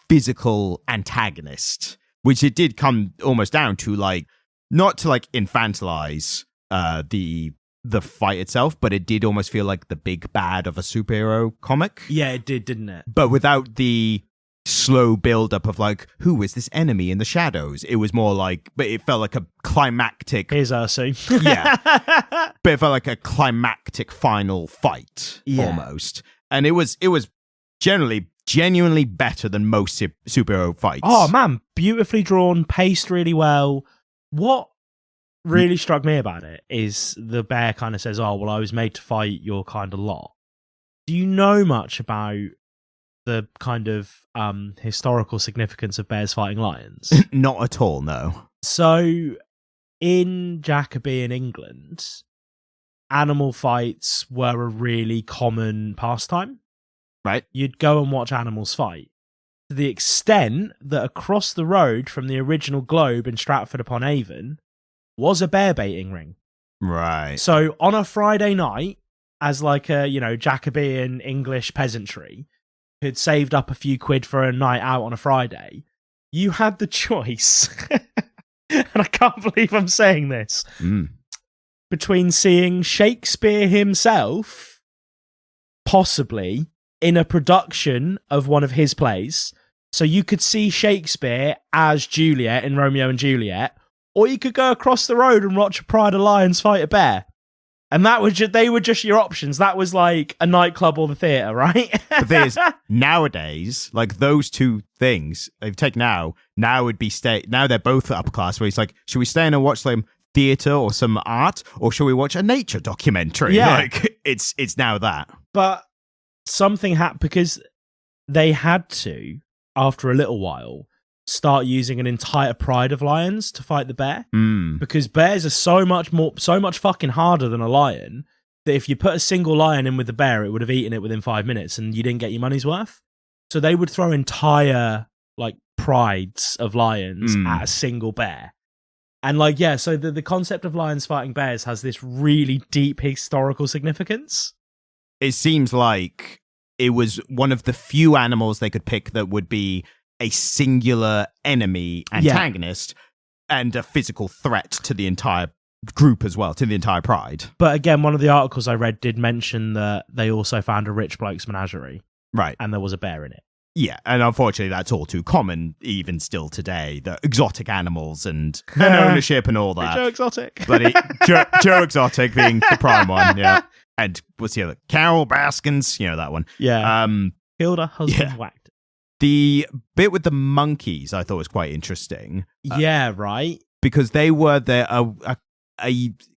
S1: physical antagonist, which it did come almost down to, like, not to like infantilize the fight itself, but it did almost feel like the big bad of a superhero comic.
S2: Yeah, it did, didn't it?
S1: But without the slow build-up of, like, who is this enemy in the shadows? It was more like, but it felt like a climactic...
S2: Here's Ursu.
S1: Yeah. But it felt like a climactic final fight, almost. And it was genuinely better than most superhero fights.
S2: Oh, man, beautifully drawn, paced really well. What really struck me about it is the bear kind of says, oh, well, I was made to fight your kind of lot. Do you know much about the kind of historical significance of bears fighting lions?
S1: Not at all, no.
S2: So, in Jacobean England, animal fights were a really common pastime.
S1: Right.
S2: You'd go and watch animals fight. To the extent that across the road from the original Globe in Stratford-upon-Avon was a bear baiting ring.
S1: Right.
S2: So on a Friday night, as like a, you know, Jacobean English peasantry who'd saved up a few quid for a night out on a Friday, you had the choice, and I can't believe I'm saying this, between seeing Shakespeare himself, possibly, in a production of one of his plays. So you could see Shakespeare as Juliet in Romeo and Juliet, or you could go across the road and watch a Pride of Lions fight a bear. And that was they were just your options. That was like a nightclub or the theatre, right?
S1: The thing is, nowadays, like those two things they've taken now would be now they're both upper class, where it's like, should we stay in and watch some theatre or some art, or should we watch a nature documentary?
S2: Yeah.
S1: Like it's now that.
S2: But something happened because they had to, after a little while, start using an entire pride of lions to fight the bear. Because bears are so much fucking harder than a lion that if you put a single lion in with the bear, it would have eaten it within 5 minutes and you didn't get your money's worth. So they would throw entire like prides of lions at a single bear. And like, yeah, so the concept of lions fighting bears has this really deep historical significance.
S1: It seems like it was one of the few animals they could pick that would be a singular enemy antagonist and a physical threat to the entire group as well, to the entire pride.
S2: But again, one of the articles I read did mention that they also found a rich bloke's menagerie.
S1: Right.
S2: And there was a bear in it.
S1: Yeah, and unfortunately that's all too common even still today. The exotic animals and ownership and all that.
S2: Joe Exotic.
S1: Bloody Joe Exotic being the prime one, yeah. And what's the other? Carol Baskins, that one.
S2: Yeah. Killed her husband, whacked.
S1: The bit with the monkeys I thought was quite interesting.
S2: Yeah, right.
S1: Because they were a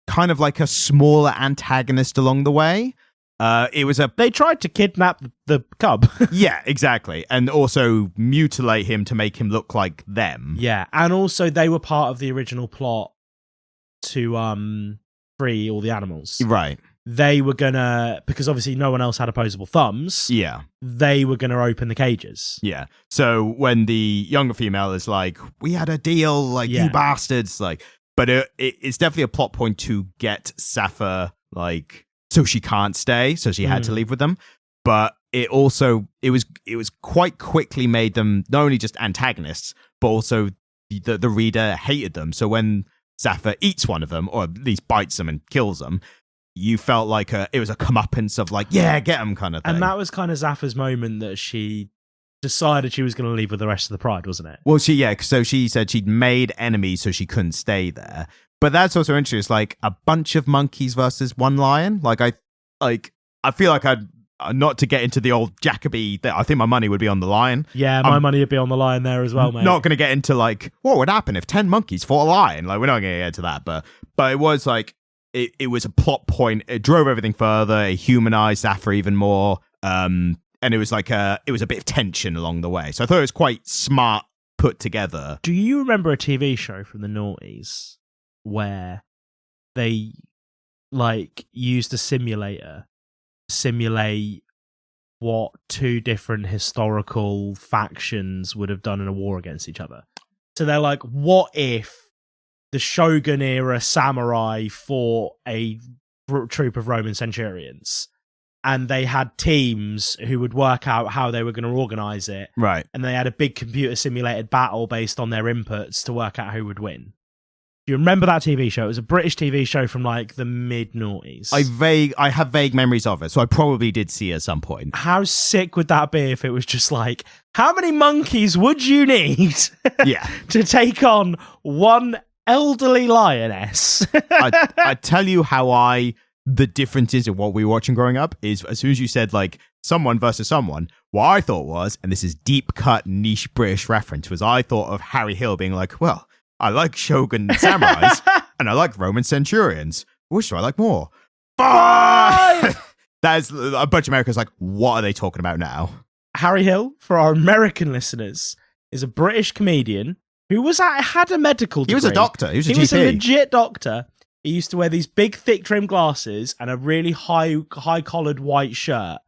S1: kind of like a smaller antagonist along the way.
S2: They tried to kidnap the cub.
S1: Yeah, exactly. And also mutilate him to make him look like them.
S2: Yeah, and also they were part of the original plot to free all the animals.
S1: Right.
S2: They were gonna, because obviously no one else had opposable thumbs.
S1: Yeah.
S2: They were gonna open the cages.
S1: Yeah. So when the younger female is like, we had a deal, like, you bastards, like, but it's definitely a plot point to get Safa, like, so she can't stay, so she had to leave with them. But it was quite quickly made them not only just antagonists, but also the reader hated them. So when Safa eats one of them, or at least bites them and kills them, you felt like it was a comeuppance of like, yeah, get them kind of thing.
S2: And that was kind of Safa's moment that she decided she was going to leave with the rest of the Pride, wasn't it?
S1: Well, so she said she'd made enemies so she couldn't stay there. But that's also interesting. It's like a bunch of monkeys versus one lion. I feel like I'd not to get into the old Jacoby. I think my money would be on the lion.
S2: Yeah, my money would be on the lion there as well, mate.
S1: Not going to get into like what would happen if 10 monkeys fought a lion. Like, we're not going to get into that. But it was like it was a plot point. It drove everything further. It humanized Safa even more. And it was like it was a bit of tension along the way. So I thought it was quite smart put together.
S2: Do you remember a TV show from the noughties where they used a simulator to simulate what two different historical factions would have done in a war against each other? So they're like, what if the Shogun era samurai fought a troop of Roman centurions, and they had teams who would work out how they were going to organize it,
S1: right? And
S2: they had a big computer simulated battle based on their inputs to work out who would win. Do you remember that TV show? It was a British TV show from like the mid-noughties.
S1: I have vague memories of it, so I probably did see it at some point.
S2: How sick would that be if it was just like, how many monkeys would you need to take on one elderly lioness?
S1: I tell you how the differences in what we were watching growing up is, as soon as you said like someone versus someone, what I thought was, and this is deep cut niche British reference, was I thought of Harry Hill being like, well, I like Shogun samurais and I like Roman centurions. Which do I like more? That's a bunch of Americans like, what are they talking about now?
S2: Harry Hill, for our American listeners, is a British comedian who had a medical degree.
S1: He was a doctor. He was a GP.
S2: He was a legit doctor. He used to wear these big, thick trimmed glasses and a really high collared white shirt.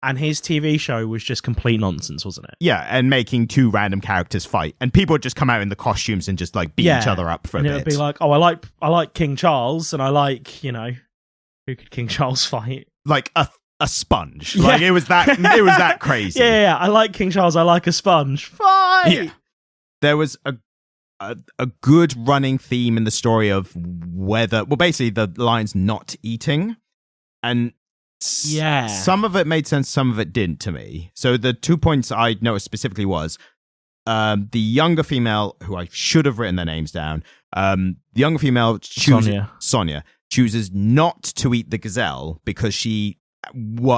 S2: And his TV show was just complete nonsense, wasn't it?
S1: Yeah, and making two random characters fight, and people would just come out in the costumes and just like beat each other up for a bit.
S2: And it would be like, oh, I like King Charles, and I like, who could King Charles fight?
S1: Like a sponge. Yeah. Like it was that crazy.
S2: Yeah. I like King Charles. I like a sponge. Fight. Yeah.
S1: There was a good running theme in the story of basically the lion's not eating, and some of it made sense, some of it didn't to me. So the 2 points I noticed specifically was the younger female, who I should have written their names down. The younger female Sonia chooses not to eat the gazelle because she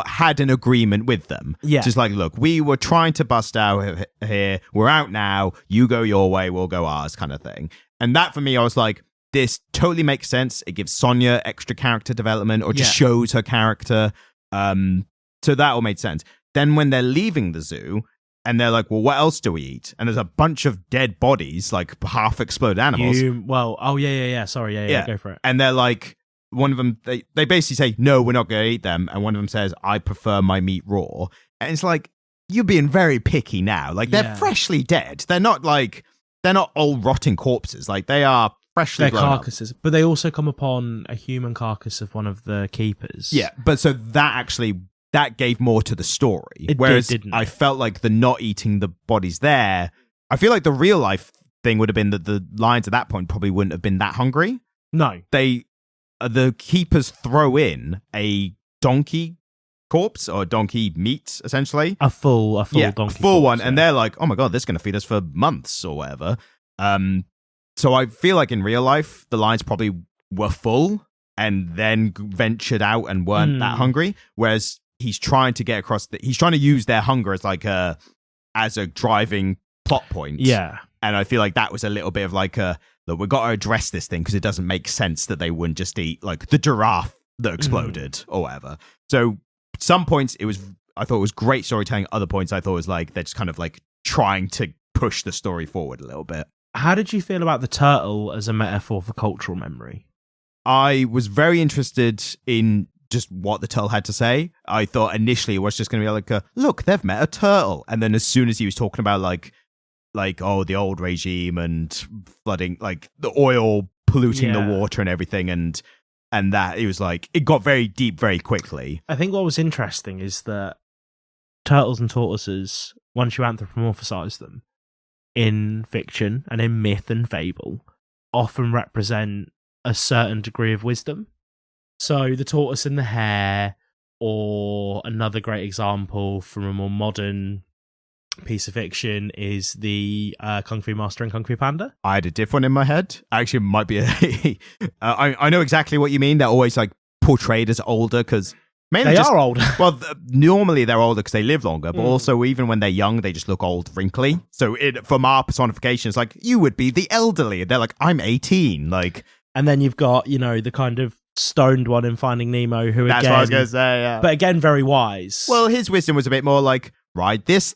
S1: had an agreement with them. Yeah. Just like, look, we were trying to bust out here. We're out now. You go your way, we'll go ours, kind of thing. And that for me, I was like, this totally makes sense. It gives Sonia extra character development, or just shows her character. So that all made sense. Then when they're leaving the zoo and they're like, well, what else do we eat? And there's a bunch of dead bodies, like half exploded animals.
S2: Sorry, go for it.
S1: And they're like, one of them, they basically say, no, we're not going to eat them. And one of them says, I prefer my meat raw. And it's like, you're being very picky now. Like, they're freshly dead. They're not old rotting corpses. Like, they are freshly blown
S2: carcasses.
S1: up.
S2: But they also come upon a human carcass of one of the keepers.
S1: Yeah, but so that gave more to the story.
S2: Didn't
S1: I felt like the not eating the bodies there, I feel like the real life thing would have been that the lions at that point probably wouldn't have been that hungry.
S2: No.
S1: The keepers throw in a donkey corpse or donkey meat, essentially.
S2: A full donkey
S1: full
S2: corpse,
S1: one. And they're like, oh my God, this is going to feed us for months or whatever. So I feel like in real life, the lions probably were full and then ventured out and weren't that hungry. Whereas he's trying to get across he's trying to use their hunger as like a driving plot point.
S2: Yeah.
S1: And I feel like that was a little bit of like look, we've got to address this thing because it doesn't make sense that they wouldn't just eat like the giraffe that exploded or whatever. So some points I thought it was great storytelling. Other points I thought it was like they're just kind of like trying to push the story forward a little bit.
S2: How did you feel about the turtle as a metaphor for cultural memory?
S1: I was very interested in just what the turtle had to say. I thought initially it was just going to be like, look, they've met a turtle. And then as soon as he was talking about like, oh, the old regime and flooding, like the oil polluting the water and everything. And that it was like, it got very deep very quickly.
S2: I think what was interesting is that turtles and tortoises, once you anthropomorphize them in fiction and in myth and fable, often represent a certain degree of wisdom. So the tortoise and the hare, or another great example from a more modern piece of fiction is the Kung Fu Master and Kung Fu Panda.
S1: I had a different one in my head. Actually, it might be I know exactly what you mean. They're always like portrayed as older because mainly
S2: they are older.
S1: Well, normally they're older because they live longer, but also even when they're young, they just look old, wrinkly. So from our personification, it's like, you would be the elderly. They're like, I'm 18. Like,
S2: and then you've got, the kind of stoned one in Finding Nemo who
S1: that's
S2: again...
S1: what I was going to say, yeah.
S2: But again, very wise.
S1: Well, his wisdom was a bit more like, ride this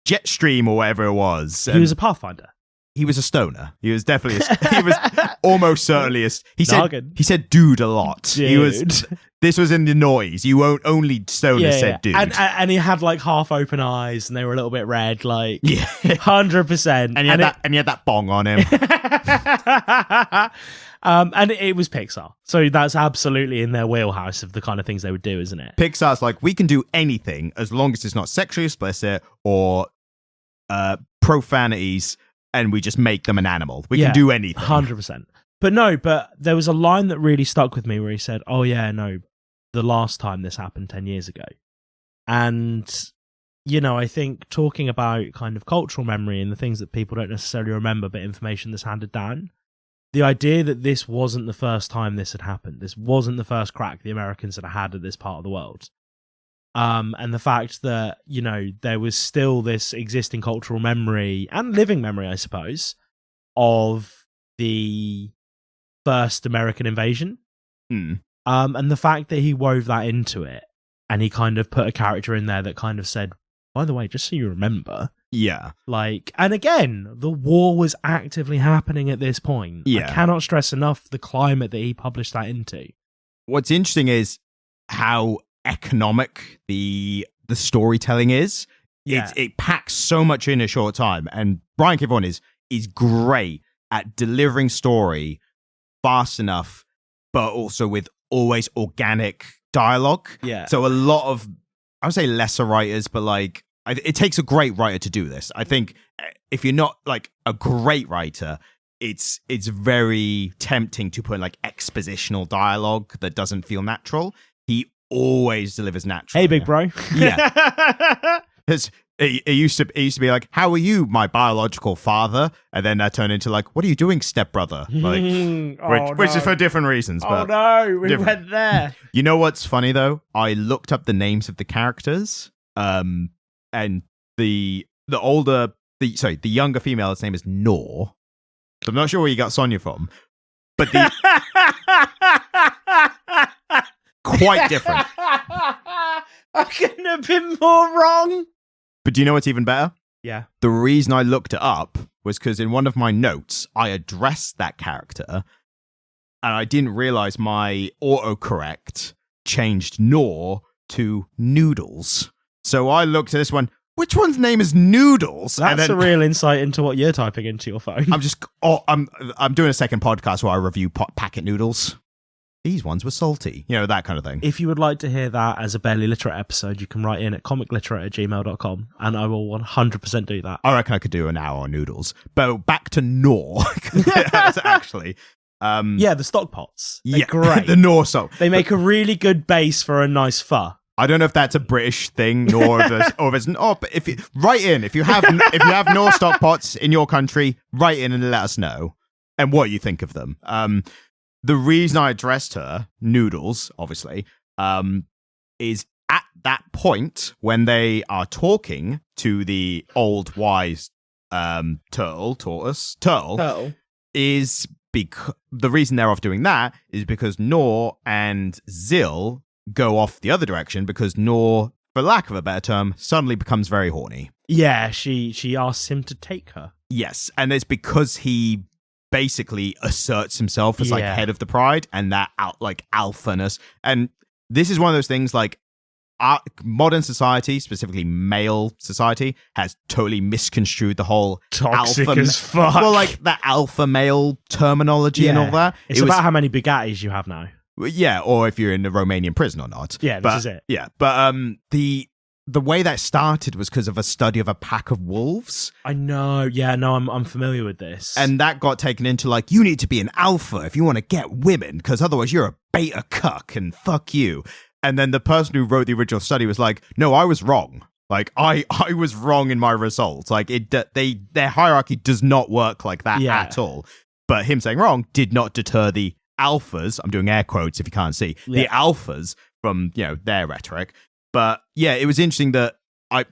S1: jet stream or whatever it was.
S2: He was a pathfinder.
S1: He was a stoner. He was definitely he was almost certainly he said dude a lot.
S2: Dude.
S1: This was in the noise. You won't only stoners said dude.
S2: And he had like half open eyes and they were a little bit red, like 100%.
S1: And he had that bong on him.
S2: And it was Pixar. So that's absolutely in their wheelhouse of the kind of things they would do, isn't it?
S1: Pixar's like, we can do anything as long as it's not sexually explicit or profanities, and we just make them an animal. We can do anything.
S2: 100%. But there was a line that really stuck with me where he said, oh yeah, no, the last time this happened 10 years ago. And, I think talking about kind of cultural memory and the things that people don't necessarily remember, but information that's handed down, the idea that this wasn't the first time this had happened, this wasn't the first crack the Americans had at this part of the world. And the fact that, there was still this existing cultural memory and living memory, I suppose, of the first American invasion. And the fact that he wove that into it and he kind of put a character in there that kind of said, by the way, just so you remember.
S1: Yeah.
S2: Like, and again, the war was actively happening at this point.
S1: Yeah.
S2: I cannot stress enough the climate that he published that into.
S1: What's interesting is how economic the storytelling is.
S2: Yeah.
S1: It packs so much in a short time, and Brian K. Vaughan is great at delivering story fast enough, but also with always organic dialogue.
S2: Yeah.
S1: So a lot of, I would say lesser writers, but like it takes a great writer to do this. I think if you're not like a great writer, it's very tempting to put in like expositional dialogue that doesn't feel natural. He always delivers naturally.
S2: Hey, big bro.
S1: Yeah. It used to be like, how are you, my biological father? And then that turned into like, what are you doing, stepbrother? Like, which is for different reasons. But
S2: We went there.
S1: You know what's funny though? I looked up the names of the characters, and the younger female's name is Nor. So I'm not sure where you got Sonia from, but the quite different.
S2: I couldn't have been more wrong.
S1: But do you know what's even better?
S2: Yeah.
S1: The reason I looked it up was because in one of my notes, I addressed that character, and I didn't realize my autocorrect changed Nor to Noodles. So I looked at this one, which one's name is Noodles?
S2: That's a real insight into what you're typing into your phone.
S1: I'm doing a second podcast where I review packet noodles. These ones were salty. That kind of thing.
S2: If you would like to hear that as a Barely Literate episode, you can write in at comicliterate@gmail.com, and I will 100% do that.
S1: I reckon I could do an hour on noodles. But back to Nor, actually.
S2: The stock pots. They're great.
S1: The Nor stock.
S2: They make a really good base for a nice pho.
S1: I don't know if that's a British thing, nor if it's but if you have Norse stock pots in your country, write in and let us know and what you think of them. The reason I addressed her, Noodles, obviously, is at that point when they are talking to the old wise turtle, is because the reason they're off doing that is because Nor and Zil go off the other direction because Nor, for lack of a better term, suddenly becomes very horny.
S2: Yeah, she asks him to take her.
S1: Yes, and it's because he basically asserts himself as like head of the Pride and that alphaness. And this is one of those things like our modern society, specifically male society, has totally misconstrued the whole
S2: toxic
S1: alpha
S2: as fuck.
S1: Well, like that alpha male terminology and all that.
S2: It's about how many Bugattis you have now.
S1: Yeah, or if you're in the Romanian prison or not.
S2: Yeah, this is it.
S1: Yeah, but the way that started was because of a study of a pack of wolves.
S2: I know. Yeah, no, I'm familiar with this.
S1: And that got taken into like, you need to be an alpha if you want to get women, because otherwise you're a beta cuck and fuck you. And then the person who wrote the original study was like, no, I was wrong. Like, I was wrong in my results. Like, their hierarchy does not work like that at all. But him saying wrong did not deter the alphas, I'm doing air quotes if you can't see, the alphas from, their rhetoric. But yeah, it was interesting that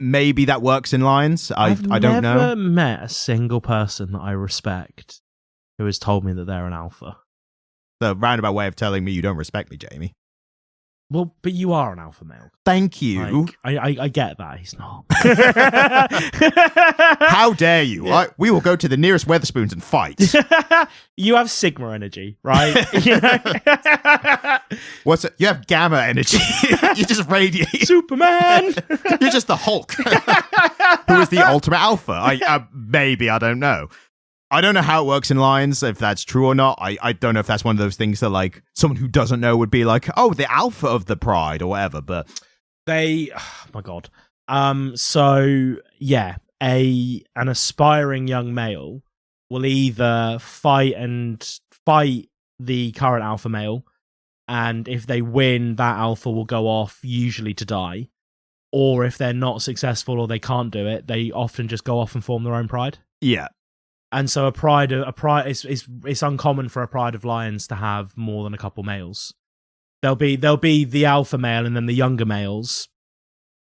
S1: maybe that works in Lions. I don't know.
S2: I've never met a single person that I respect who has told me that they're an alpha.
S1: The roundabout way of telling me you don't respect me, Jamie.
S2: Well, but you are an alpha male.
S1: Thank you.
S2: Like, I get that. He's not.
S1: How dare you? Yeah. We will go to the nearest Weatherspoons and fight.
S2: You have Sigma energy, right?
S1: What's it? You have gamma energy. You just radiate.
S2: Superman.
S1: You're just the Hulk. Who is the ultimate alpha? Maybe, I don't know. I don't know how it works in Lions, if that's true or not. I don't know if that's one of those things that, like, someone who doesn't know would be like, oh, the alpha of the Pride or whatever, but...
S2: oh my God. So, yeah, an aspiring young male will either fight the current alpha male, and if they win, that alpha will go off, usually to die. Or if they're not successful or they can't do it, they often just go off and form their own Pride.
S1: Yeah.
S2: And so it's uncommon for a Pride of Lions to have more than a couple males. There'll be the alpha male and then the younger males,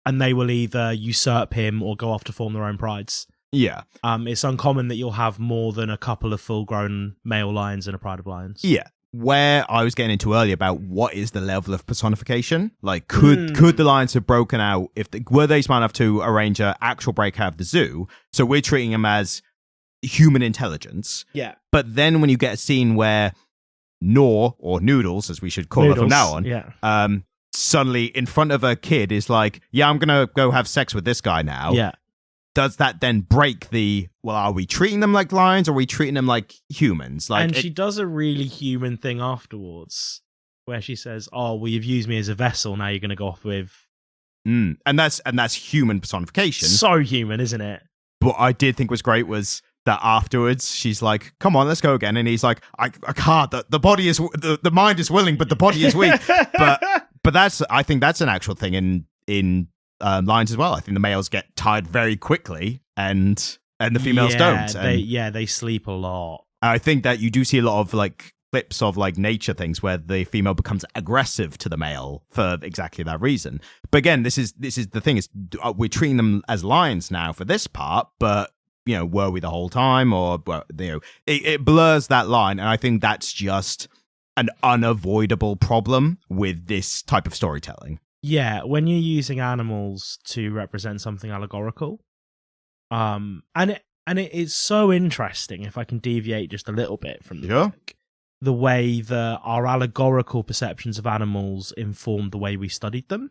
S2: and they will either usurp him or go off to form their own prides.
S1: Yeah.
S2: It's uncommon that you'll have more than a couple of full-grown male lions in a Pride of Lions.
S1: Yeah. Where I was getting into earlier about what is the level of personification, like could the lions have broken out were they smart enough to arrange an actual breakout of the zoo? So we're treating them as human intelligence.
S2: Yeah.
S1: But then when you get a scene where Nor, or Noodles, as we should call her from now on, suddenly in front of a kid is like, yeah, I'm going to go have sex with this guy now.
S2: Yeah.
S1: Does that then break are we treating them like lions or are we treating them like humans? Like,
S2: and she does a really human thing afterwards where she says, oh, well, you've used me as a vessel, now you're going to go off with...
S1: And that's human personification.
S2: So human, isn't it?
S1: What I did think was great was that afterwards she's like, come on, let's go again. And he's like, I can't, the body is, the mind is willing, but the body is weak. but I think that's an actual thing in Lions as well. I think the males get tired very quickly and the females don't.
S2: They sleep a lot.
S1: I think that you do see a lot of like clips of like nature things where the female becomes aggressive to the male for exactly that reason. But again, this is the thing is we're treating them as lions now for this part, but were we the whole time? Or it blurs that line, and I think that's just an unavoidable problem with this type of storytelling.
S2: Yeah, when you're using animals to represent something allegorical, and it is so interesting. If I can deviate just a little bit from the book, the way that our allegorical perceptions of animals informed the way we studied them.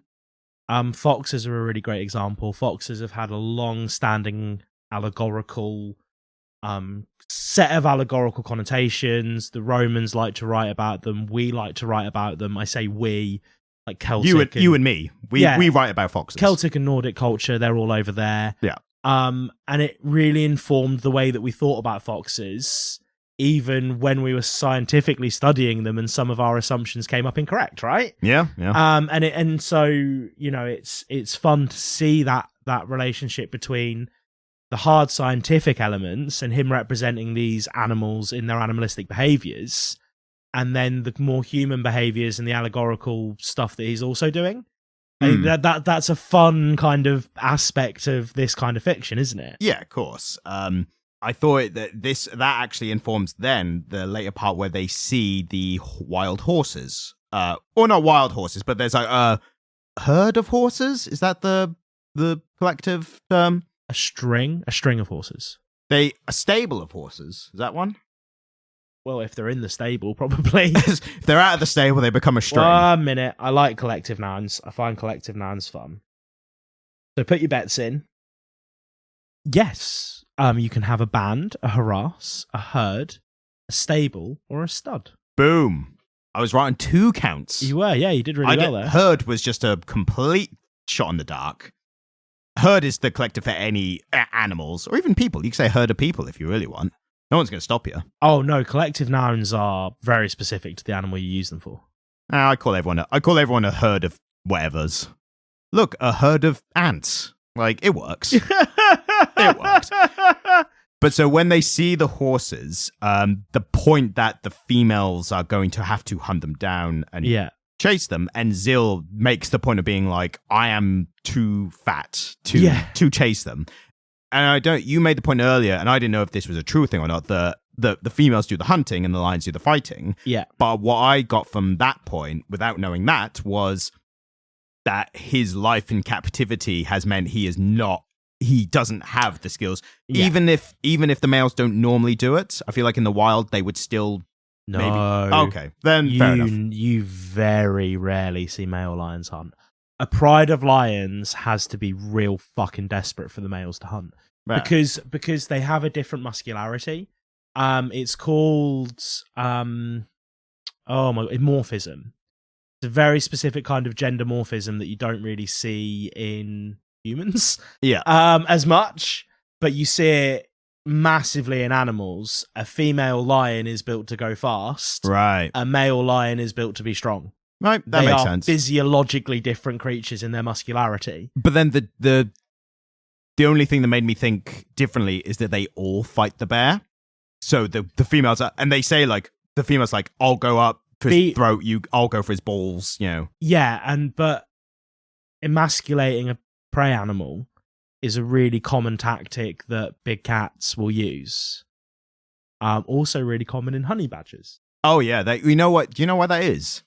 S2: Foxes are a really great example. Foxes have had a long-standing allegorical set of allegorical connotations. The Romans like to write about them. We like to write about them. I say we, like Celtic.
S1: You and me. We write about foxes.
S2: Celtic and Nordic culture, they're all over there.
S1: Yeah.
S2: And it really informed the way that we thought about foxes. even when we were scientifically studying them and some of our assumptions came up incorrect, right?
S1: Yeah.
S2: And so, you know, it's fun to see that relationship between the hard scientific elements and him representing these animals in their animalistic behaviors, and then the more human behaviors and the allegorical stuff that he's also doing. I think that's a fun kind of aspect of this kind of fiction, isn't it?
S1: Yeah, of course. I thought that that actually informs then the later part where they see the wild horses. Or not wild horses, but there's like a herd of horses. Is that the collective term?
S2: A string of horses.
S1: A stable of horses. Is that one?
S2: Well, if they're in the stable, probably.
S1: If they're out of the stable, they become a string.
S2: 1 minute. I like collective nouns. I find collective nouns fun. So put your bets in. Yes. You can have a band, a harass, a herd, a stable, or a stud.
S1: Boom. I was right on 2 counts.
S2: You were, yeah. You did really well there.
S1: Herd was just a complete shot in the dark. Herd is the collective for any animals, or even people. You can say herd of people if you really want. No one's going to stop you.
S2: Oh, no. Collective nouns are very specific to the animal you use them for.
S1: I call everyone a herd of whatevers. Look, a herd of ants. Like, it works. It works. But so when they see the horses, the point that the females are going to have to hunt them down and chase them, and Zil makes the point of being like, I am too fat to chase them. And you made the point earlier, and I didn't know if this was a true thing or not, the females do the hunting and the lions do the fighting.
S2: Yeah.
S1: But what I got from that point, without knowing that, was that his life in captivity has meant he doesn't have the skills.
S2: Yeah.
S1: Even if the males don't normally do it, I feel like in the wild they would still maybe. Okay, then fair enough.
S2: You very rarely see male lions hunt. A pride of lions has to be real fucking desperate for the males to hunt. Right. Because they have a different muscularity. It's called morphism. It's a very specific kind of gender morphism that you don't really see in humans.
S1: Yeah.
S2: As much, but you see it massively in animals. A female lion is built to go fast.
S1: Right.
S2: A male lion is built to be strong.
S1: Right, that makes sense.
S2: They are physiologically different creatures in their muscularity.
S1: But then the only thing that made me think differently is that they all fight the bear. So the females are, and they say like the female's like, I'll go up to his throat, I'll go for his balls, you know.
S2: Yeah, but emasculating a prey animal is a really common tactic that big cats will use. Also really common in honey badgers.
S1: Oh yeah, you know what? Do you know why that is?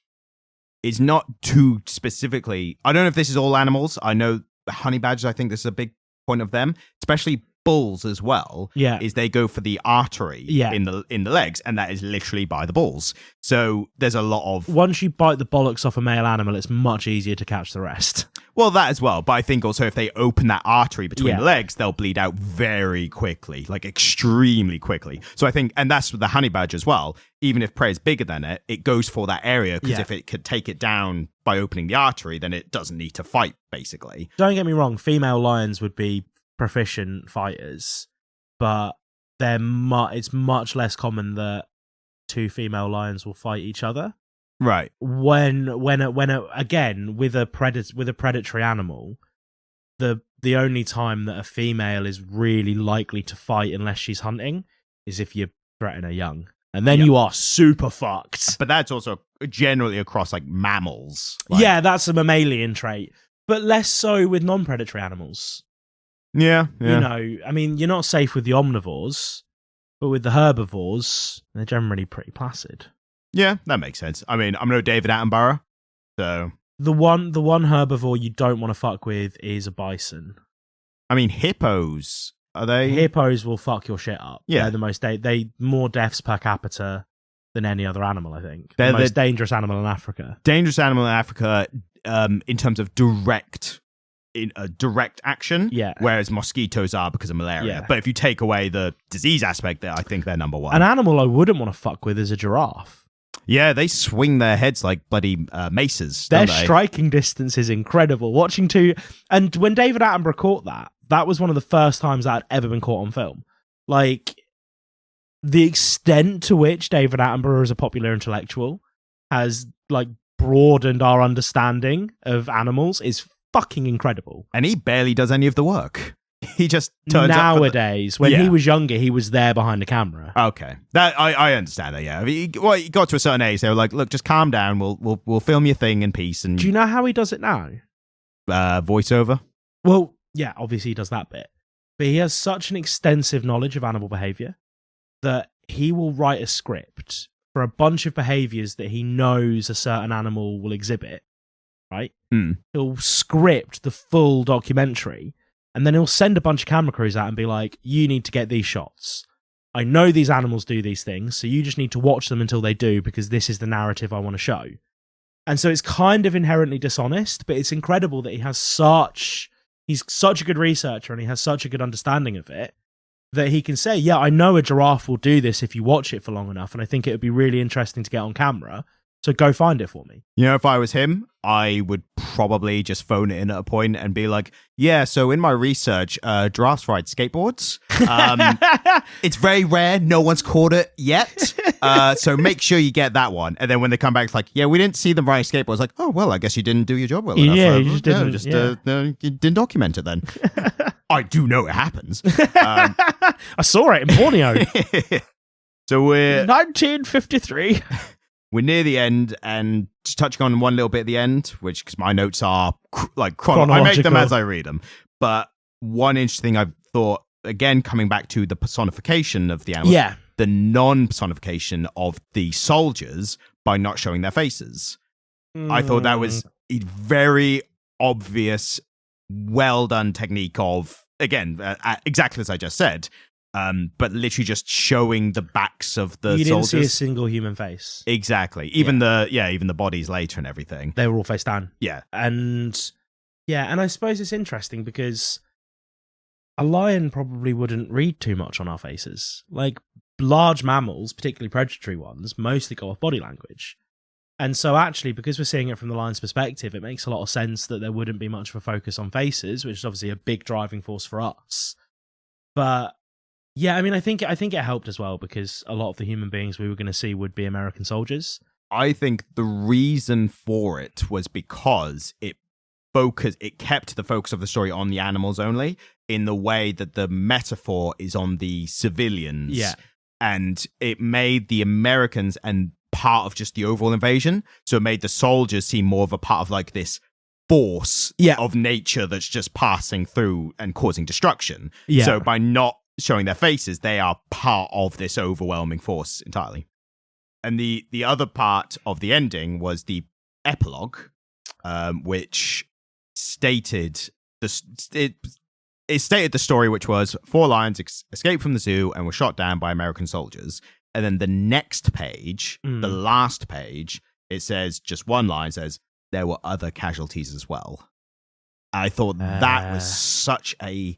S1: It's not too specifically. I don't know if this is all animals. I know honey badgers, I think this is a big point of them, especially bulls as well.
S2: Yeah.
S1: Is they go for the artery in the legs, and that is literally by the balls. So there's a lot of...
S2: Once you bite the bollocks off a male animal, it's much easier to catch the rest.
S1: Well, that as well. But I think also if they open that artery between the legs, they'll bleed out very quickly, like extremely quickly. So I think, and that's with the honey badger as well, even if prey is bigger than it, it goes for that area, because if it could take it down by opening the artery, then it doesn't need to fight, basically.
S2: Don't get me wrong, female lions would be proficient fighters, but it's much less common that 2 female lions will fight each other.
S1: Right.
S2: Again, with a predatory animal, the only time that a female is really likely to fight unless she's hunting is if you threaten her young. And then you are super fucked.
S1: But that's also generally across like mammals.
S2: Yeah, that's a mammalian trait. But less so with non-predatory animals.
S1: Yeah.
S2: You know, I mean, you're not safe with the omnivores, but with the herbivores, they're generally pretty placid.
S1: Yeah, that makes sense. I mean, I'm no David Attenborough, so... The
S2: one herbivore you don't want to fuck with is a bison.
S1: I mean, hippos, are they...
S2: Hippos will fuck your shit up.
S1: Yeah.
S2: They're the most... They more deaths per capita than any other animal, I think. They're the most dangerous animal in Africa.
S1: Dangerous animal in Africa in terms of direct action, whereas mosquitoes are because of malaria.
S2: Yeah.
S1: But if you take away the disease aspect there, I think they're number one.
S2: An animal I wouldn't want to fuck with is a giraffe.
S1: Yeah, they swing their heads like bloody maces.
S2: Their striking distance is incredible. And when David Attenborough caught that was one of the first times that had ever been caught on film. Like, the extent to which David Attenborough as a popular intellectual has like broadened our understanding of animals is fucking incredible.
S1: And he barely does any of the work. He just turns
S2: nowadays. When he was younger, he was there behind the camera.
S1: Okay, that I understand that. Yeah, I mean, he got to a certain age. They were like, "Look, just calm down. We'll film your thing in peace." And
S2: do you know how he does it now?
S1: Voiceover.
S2: Well, yeah, obviously he does that bit, but he has such an extensive knowledge of animal behavior that he will write a script for a bunch of behaviors that he knows a certain animal will exhibit. Right? He'll script the full documentary. And then he'll send a bunch of camera crews out and be like, you need to get these shots. I know these animals do these things, so you just need to watch them until they do because this is the narrative I want to show. And so it's kind of inherently dishonest, but it's incredible that he's such a good researcher and he has such a good understanding of it that he can say, yeah, I know a giraffe will do this if you watch it for long enough, and I think it would be really interesting to get on camera. So go find it for me.
S1: You know, if I was him, I would probably just phone it in at a point and be like, yeah, so in my research, giraffes ride skateboards. It's very rare. No one's caught it yet. So make sure you get that one. And then when they come back, it's like, yeah, we didn't see them riding skateboards. Like, oh, well, I guess you didn't do your job well enough.
S2: Yeah, you just didn't.
S1: You didn't document it then. I do know it happens.
S2: I saw it in Borneo.
S1: So we're
S2: 1953.
S1: We're near the end, and just touching on one little bit at the end, which, because my notes are chronological. I make them as I read them. But one interesting thing I've thought, again, coming back to the personification of the animals, the non-personification of the soldiers by not showing their faces. I thought that was a very obvious, well-done technique of, again, exactly as I just said, but literally just showing the backs of the soldiers.
S2: You didn't see a single human face.
S1: Exactly. Even the bodies later and everything.
S2: They were all face down.
S1: Yeah.
S2: And I suppose it's interesting because a lion probably wouldn't read too much on our faces. Like large mammals, particularly predatory ones, mostly go off body language. And so actually, because we're seeing it from the lion's perspective, it makes a lot of sense that there wouldn't be much of a focus on faces, which is obviously a big driving force for us. But yeah, I mean, I think it helped as well because a lot of the human beings we were going to see would be American soldiers.
S1: I think the reason for it was because it kept the focus of the story on the animals only, in the way that the metaphor is on the civilians.
S2: Yeah.
S1: And it made the Americans and part of just the overall invasion. So it made the soldiers seem more of a part of like this force of nature that's just passing through and causing destruction.
S2: Yeah.
S1: So by not showing their faces, they are part of this overwhelming force entirely. And the other part of the ending was the epilogue, which stated it stated the story, which was 4 lions escaped from the zoo and were shot down by American soldiers. And then the next page, the last page, it says, just one line says, there were other casualties as well. I thought that was such a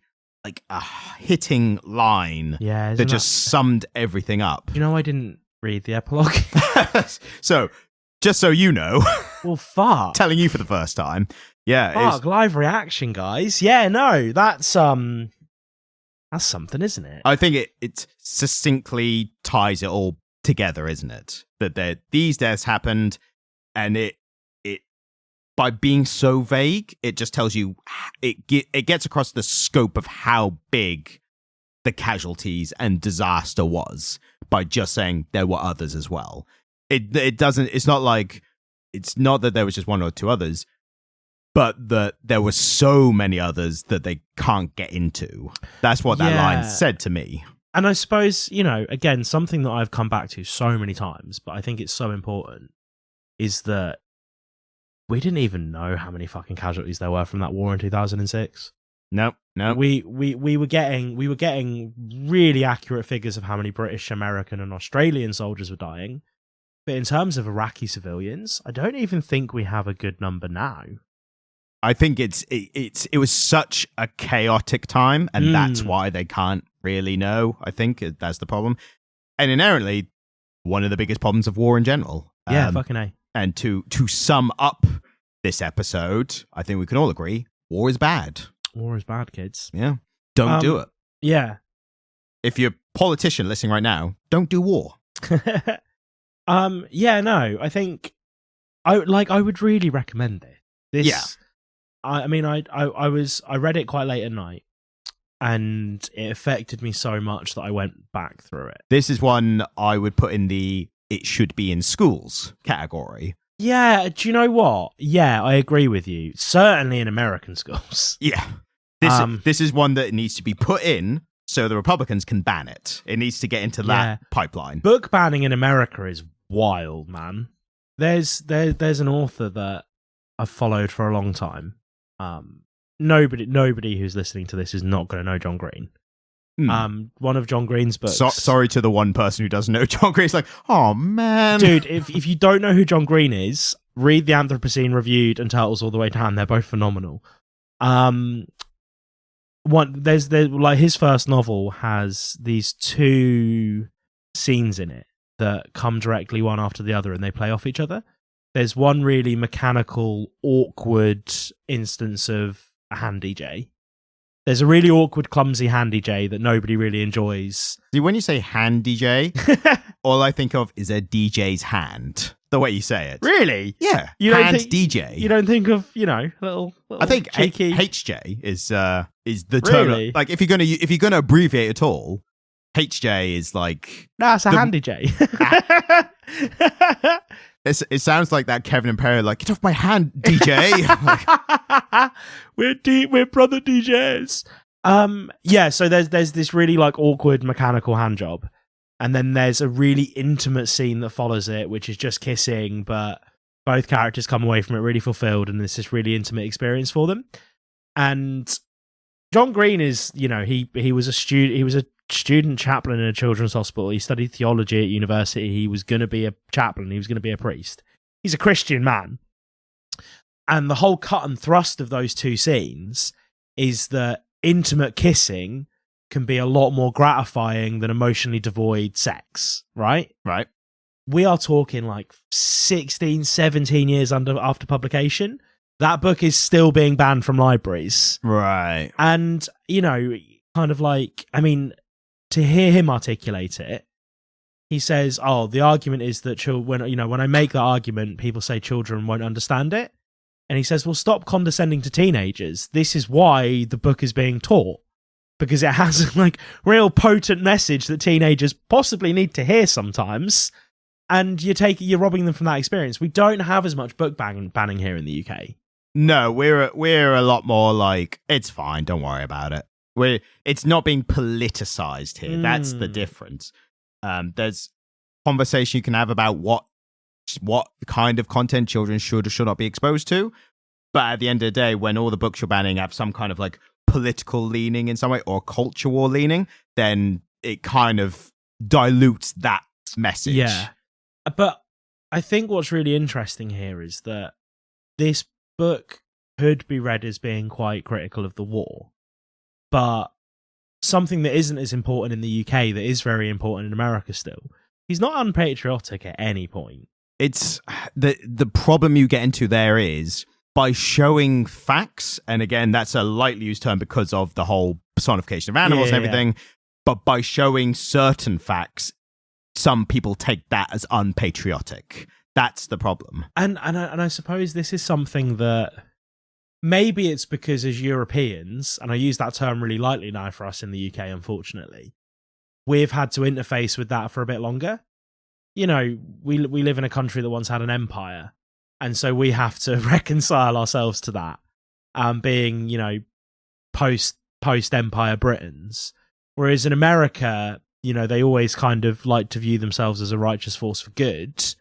S1: hitting line that just summed everything up.
S2: You know, I didn't read the epilogue.
S1: So, just so you know.
S2: Well, fuck.
S1: Telling you for the first time. Yeah.
S2: Fuck, live reaction, guys. Yeah, no, that's something, isn't it?
S1: I think it succinctly ties it all together, isn't it? That these deaths happened, and it by being so vague, it just tells you, it gets across the scope of how big the casualties and disaster was by just saying there were others as well. It's not that there was just one or two others, but that there were so many others that they can't get into. That's what that line said to me.
S2: And I suppose, again, something that I've come back to so many times, but I think it's so important, is that we didn't even know how many fucking casualties there were from that war in 2006.
S1: No.
S2: We were getting really accurate figures of how many British, American, and Australian soldiers were dying. But in terms of Iraqi civilians, I don't even think we have a good number now.
S1: I think it was such a chaotic time, and that's why they can't really know. I think that's the problem. And inherently, one of the biggest problems of war in general.
S2: Yeah, fucking A.
S1: And to sum up this episode, I think we can all agree, war is bad.
S2: War is bad, kids.
S1: Yeah. Don't do it.
S2: Yeah.
S1: if you're a politician listening right now, don't do war.
S2: I think I would really recommend it. I read it quite late at night, and it affected me so much that I went back through it.
S1: This is one I would put in the "it should be in schools" category.
S2: Yeah, do you know what? Yeah, I agree with you. Certainly in American schools.
S1: Yeah. This is one that needs to be put in so the Republicans can ban it. It needs to get into that pipeline.
S2: Book banning in America is wild, man. There's an author that I've followed for a long time. Nobody who's listening to this is not going to know John Green. One of John Green's books.
S1: Sorry to the one person who doesn't know John Green. It's like, oh man,
S2: dude. If you don't know who John Green is, read the Anthropocene Reviewed and Turtles All the Way Down. They're both phenomenal. There's like his first novel has these two scenes in it that come directly one after the other, and they play off each other. There's one really mechanical, awkward instance of a hand DJ. There's a really awkward, clumsy hand DJ that nobody really enjoys.
S1: See, when you say hand DJ, all I think of is a DJ's hand. The way you say it.
S2: Really?
S1: Yeah. DJ.
S2: You don't think of, little
S1: I think
S2: cheeky
S1: HJ is the term.
S2: Really?
S1: Like if you're gonna abbreviate at all, HJ is like
S2: it's a hand DJ.
S1: It sounds like that Kevin and Perry, like, get off my hand, DJ.
S2: We're brother DJs. So there's this really like awkward mechanical hand job, and then there's a really intimate scene that follows it, which is just kissing, but both characters come away from it really fulfilled, and it's this really intimate experience for them. And John Green is, he was a student chaplain in a children's hospital. He studied theology at university. He was going to be a chaplain. He was going to be a priest. He's a Christian man. And the whole cut and thrust of those two scenes is that intimate kissing can be a lot more gratifying than emotionally devoid sex, right?
S1: Right.
S2: We are talking like 16, 17 years after publication. That book is still being banned from libraries.
S1: Right.
S2: And, kind of like, to hear him articulate it, he says, the argument is that when I make that argument, people say children won't understand it. And he says, well, stop condescending to teenagers. This is why the book is being taught, because it has like real potent message that teenagers possibly need to hear sometimes. And you're robbing them from that experience. We don't have as much book banning here in the UK.
S1: No, we're a lot more like, it's fine, don't worry about it. It's not being politicized here. That's the difference. There's conversation you can have about what kind of content children should or should not be exposed to. But at the end of the day, when all the books you're banning have some kind of like political leaning in some way or culture war leaning, then it kind of dilutes that message.
S2: Yeah. But I think what's really interesting here is that this book could be read as being quite critical of the war. But something that isn't as important in the UK that is very important in America still, he's not unpatriotic at any point.
S1: It's the problem you get into there is by showing facts, and again, that's a lightly used term because of the whole personification of animals and everything, but by showing certain facts, some people take that as unpatriotic. That's the problem.
S2: And I suppose this is something that maybe it's because as Europeans, and I use that term really lightly now for us in the UK, unfortunately, we've had to interface with that for a bit longer. We live in a country that once had an empire, and so we have to reconcile ourselves to that, being, post-empire Britons. Whereas in America, they always kind of like to view themselves as a righteous force for good.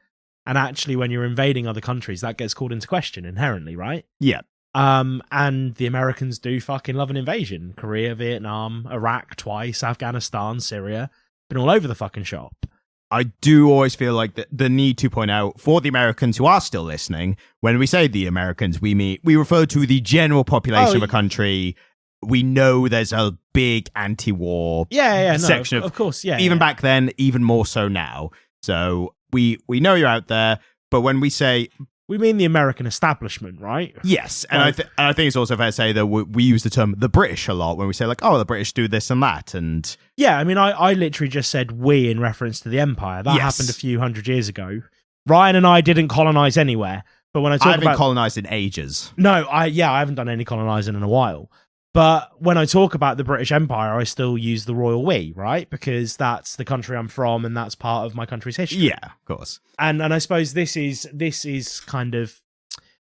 S2: And actually, when you're invading other countries, that gets called into question inherently, right?
S1: Yeah.
S2: And the Americans do fucking love an invasion. Korea, Vietnam, Iraq twice, Afghanistan, Syria. Been all over the fucking shop.
S1: I do always feel like the need to point out for the Americans who are still listening, when we say the Americans, we refer to the general population of a country. We know there's a big anti-war section
S2: of course,
S1: even back then, even more so now. So we know you're out there, but when we say
S2: we mean the American establishment, right?
S1: Yes, and I think it's also fair to say that we use the term the British a lot when we say like, oh, the British do this and that, and
S2: yeah, I mean, I literally just said we in reference to the Empire. That happened a few hundred years ago. Ryan and I didn't colonize anywhere, but when I talk
S1: haven't colonized in ages.
S2: No, I haven't done any colonizing in a while. But when I talk about the British Empire, I still use the royal we, right? Because that's the country I'm from, and that's part of my country's history.
S1: Yeah, of course.
S2: And I suppose this is kind of,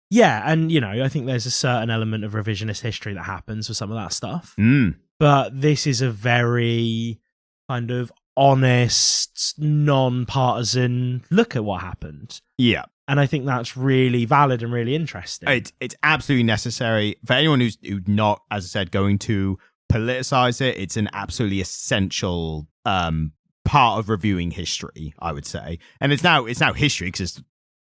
S2: yeah, and I think there's a certain element of revisionist history that happens with some of that stuff. But this is a very kind of honest, non-partisan look at what happened.
S1: Yeah.
S2: And I think that's really valid and really interesting.
S1: It's absolutely necessary for anyone who's not, as I said, going to politicize it. It's an absolutely essential part of reviewing history, I would say. And it's now history because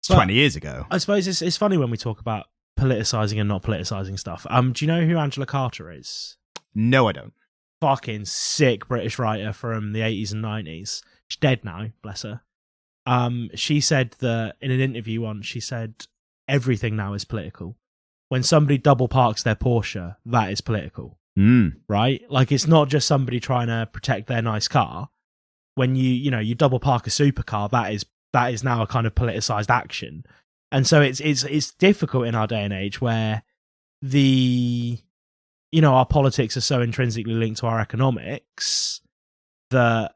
S1: it's 20 years ago.
S2: I suppose it's funny when we talk about politicizing and not politicizing stuff. Do you know who Angela Carter is?
S1: No, I don't.
S2: Fucking sick British writer from the 80s and 90s. She's dead now, bless her. She said that in an interview once, she said everything now is political. When somebody double parks their Porsche, that is political, right? Like it's not just somebody trying to protect their nice car. When you double park a supercar, that is now a kind of politicized action. And so it's difficult in our day and age where our politics are so intrinsically linked to our economics that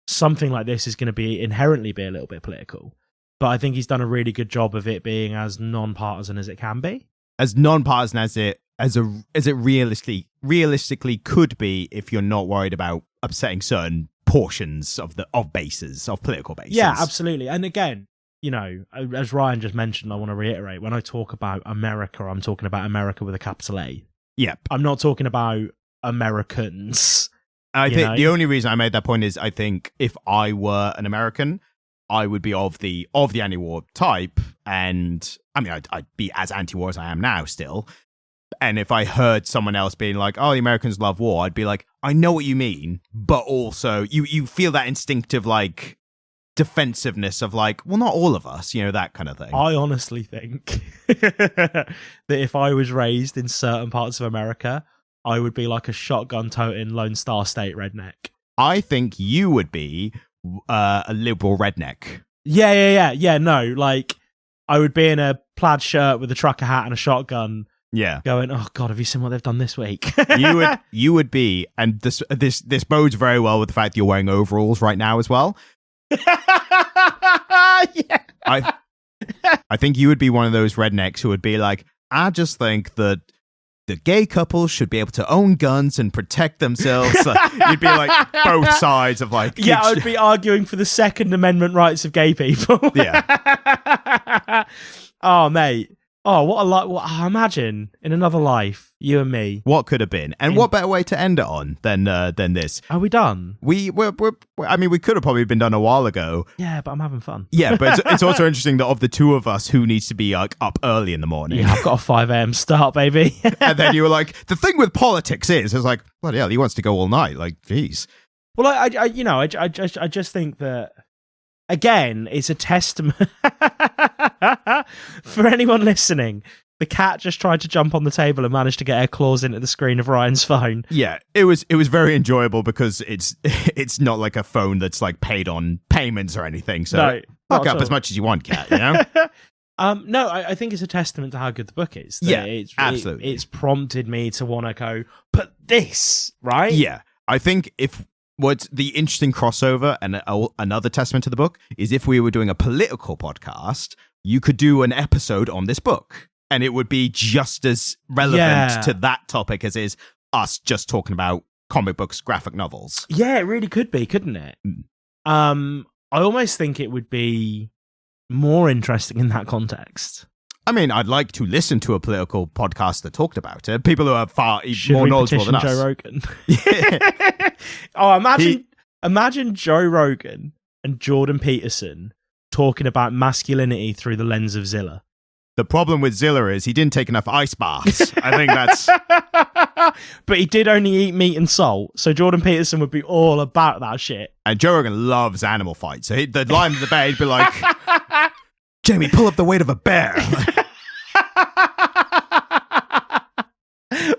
S2: something like this is going to inherently be a little bit political. But I think he's done a really good job of it being as non-partisan as it can be.
S1: As non-partisan as it realistically could be if you're not worried about upsetting certain portions of political bases.
S2: Yeah, absolutely. And again, as Ryan just mentioned, I want to reiterate, when I talk about America, I'm talking about America with a capital A.
S1: Yep.
S2: I'm not talking about Americans.
S1: I think the only reason I made that point is I think if I were an American, I would be of the anti-war type, and I mean I'd be as anti-war as I am now still. And if I heard someone else being like, "Oh, the Americans love war," I'd be like, "I know what you mean," but also you feel that instinctive like defensiveness of like, well, not all of us, that kind of thing.
S2: I honestly think that if I was raised in certain parts of America, I would be like a shotgun-toting Lone Star State redneck.
S1: I think you would be a liberal redneck.
S2: Yeah. No, like I would be in a plaid shirt with a trucker hat and a shotgun.
S1: Yeah.
S2: Going, oh God, have you seen what they've done this week?
S1: You would be, and this bodes very well with the fact that you're wearing overalls right now as well.
S2: Yeah.
S1: I think you would be one of those rednecks who would be like, I just think that the gay couple should be able to own guns and protect themselves. You'd be like both sides of like...
S2: Yeah, I would be arguing for the Second Amendment rights of gay people.
S1: Yeah.
S2: Oh, mate. Oh, what a life. Imagine in another life, you and me.
S1: What could have been. And what better way to end it on than this?
S2: Are we done?
S1: We could have probably been done a while ago.
S2: Yeah, but I'm having fun.
S1: Yeah, but it's also interesting that of the two of us, who needs to be like up early in the morning?
S2: Yeah, I've got a 5 a.m. start, baby.
S1: And then you were like, the thing with politics is, it's like, bloody hell, he wants to go all night. Like, geez.
S2: Well, I just think that, again, it's a testament for anyone listening. The cat just tried to jump on the table and managed to get her claws into the screen of Ryan's phone.
S1: Yeah, it was very enjoyable because it's not like a phone that's like paid on payments or anything. So
S2: no,
S1: fuck up as much as you want, cat.
S2: No, I think it's a testament to how good the book is.
S1: Yeah, absolutely.
S2: It's prompted me to want to go, but this, right?
S1: Yeah, I think what's the interesting crossover and another testament to the book is if we were doing a political podcast, you could do an episode on this book and it would be just as relevant to that topic as is us just talking about comic books, graphic novels.
S2: Yeah, it really could be, couldn't it? I almost think it would be more interesting in that context.
S1: I mean, I'd like to listen to a political podcast that talked about it. People who are far more knowledgeable than us.
S2: Joe Rogan? Oh, imagine Joe Rogan and Jordan Peterson talking about masculinity through the lens of Zilla.
S1: The problem with Zilla is he didn't take enough ice baths. I think that's...
S2: But he did only eat meat and salt, so Jordan Peterson would be all about that shit.
S1: And Joe Rogan loves animal fights. So the line in the bed, he'd be like... Jamie, pull up the weight of a bear.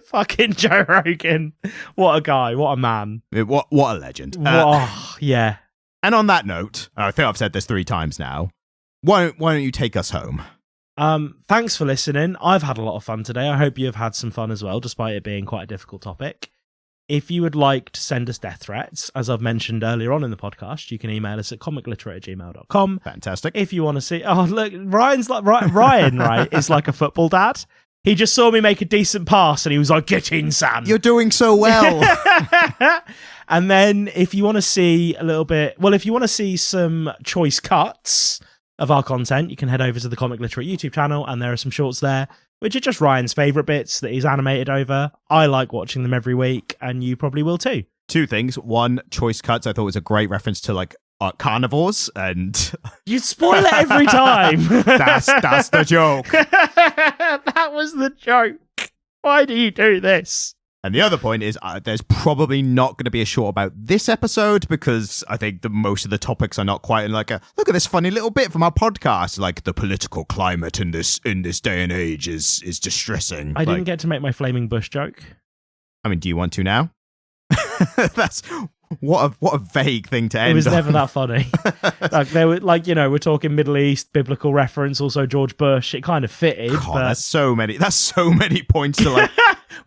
S2: Fucking Joe Rogan. What a guy. What a man.
S1: What a legend.
S2: Yeah.
S1: And on that note, I think I've said this 3 times now. Why don't you take us home?
S2: Thanks for listening. I've had a lot of fun today. I hope you've had some fun as well, despite it being quite a difficult topic. If you would like to send us death threats, as I've mentioned earlier on in the podcast, you can email us at comicliterate@gmail.com.
S1: Fantastic.
S2: If you want to see... Oh, look, Ryan's like... Ryan, right, is like a football dad. He just saw me make a decent pass and he was like, get in, Sam.
S1: You're doing so well.
S2: And then if you want to see a little bit... Well, if you want to see some choice cuts of our content, you can head over to the Comic Literate YouTube channel, and there are some shorts there, which are just Ryan's favourite bits that he's animated over. I like watching them every week, and you probably will too.
S1: 2 things. 1, choice cuts I thought was a great reference to like carnivores, and
S2: you spoil it every time.
S1: that's the joke.
S2: That was the joke. Why do you do this?
S1: And the other point is there's probably not going to be a short about this episode, because I think most of the topics are not quite in like a look at this funny little bit from our podcast, like the political climate in this day and age is distressing.
S2: I didn't get to make my flaming bush joke.
S1: I mean, do you want to now? That's what a vague thing to end.
S2: It was
S1: on.
S2: never that funny. Like they were like, we're talking Middle East, biblical reference, also George Bush. It kind of fitted.
S1: God,
S2: but...
S1: that's so many points to like.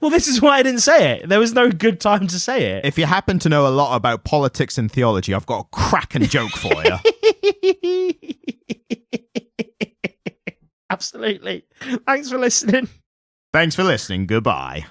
S2: Well, this is why I didn't say it. There was no good time to say it.
S1: If you happen to know a lot about politics and theology, I've got a cracking joke for you.
S2: Absolutely. Thanks for listening.
S1: Thanks for listening. Goodbye.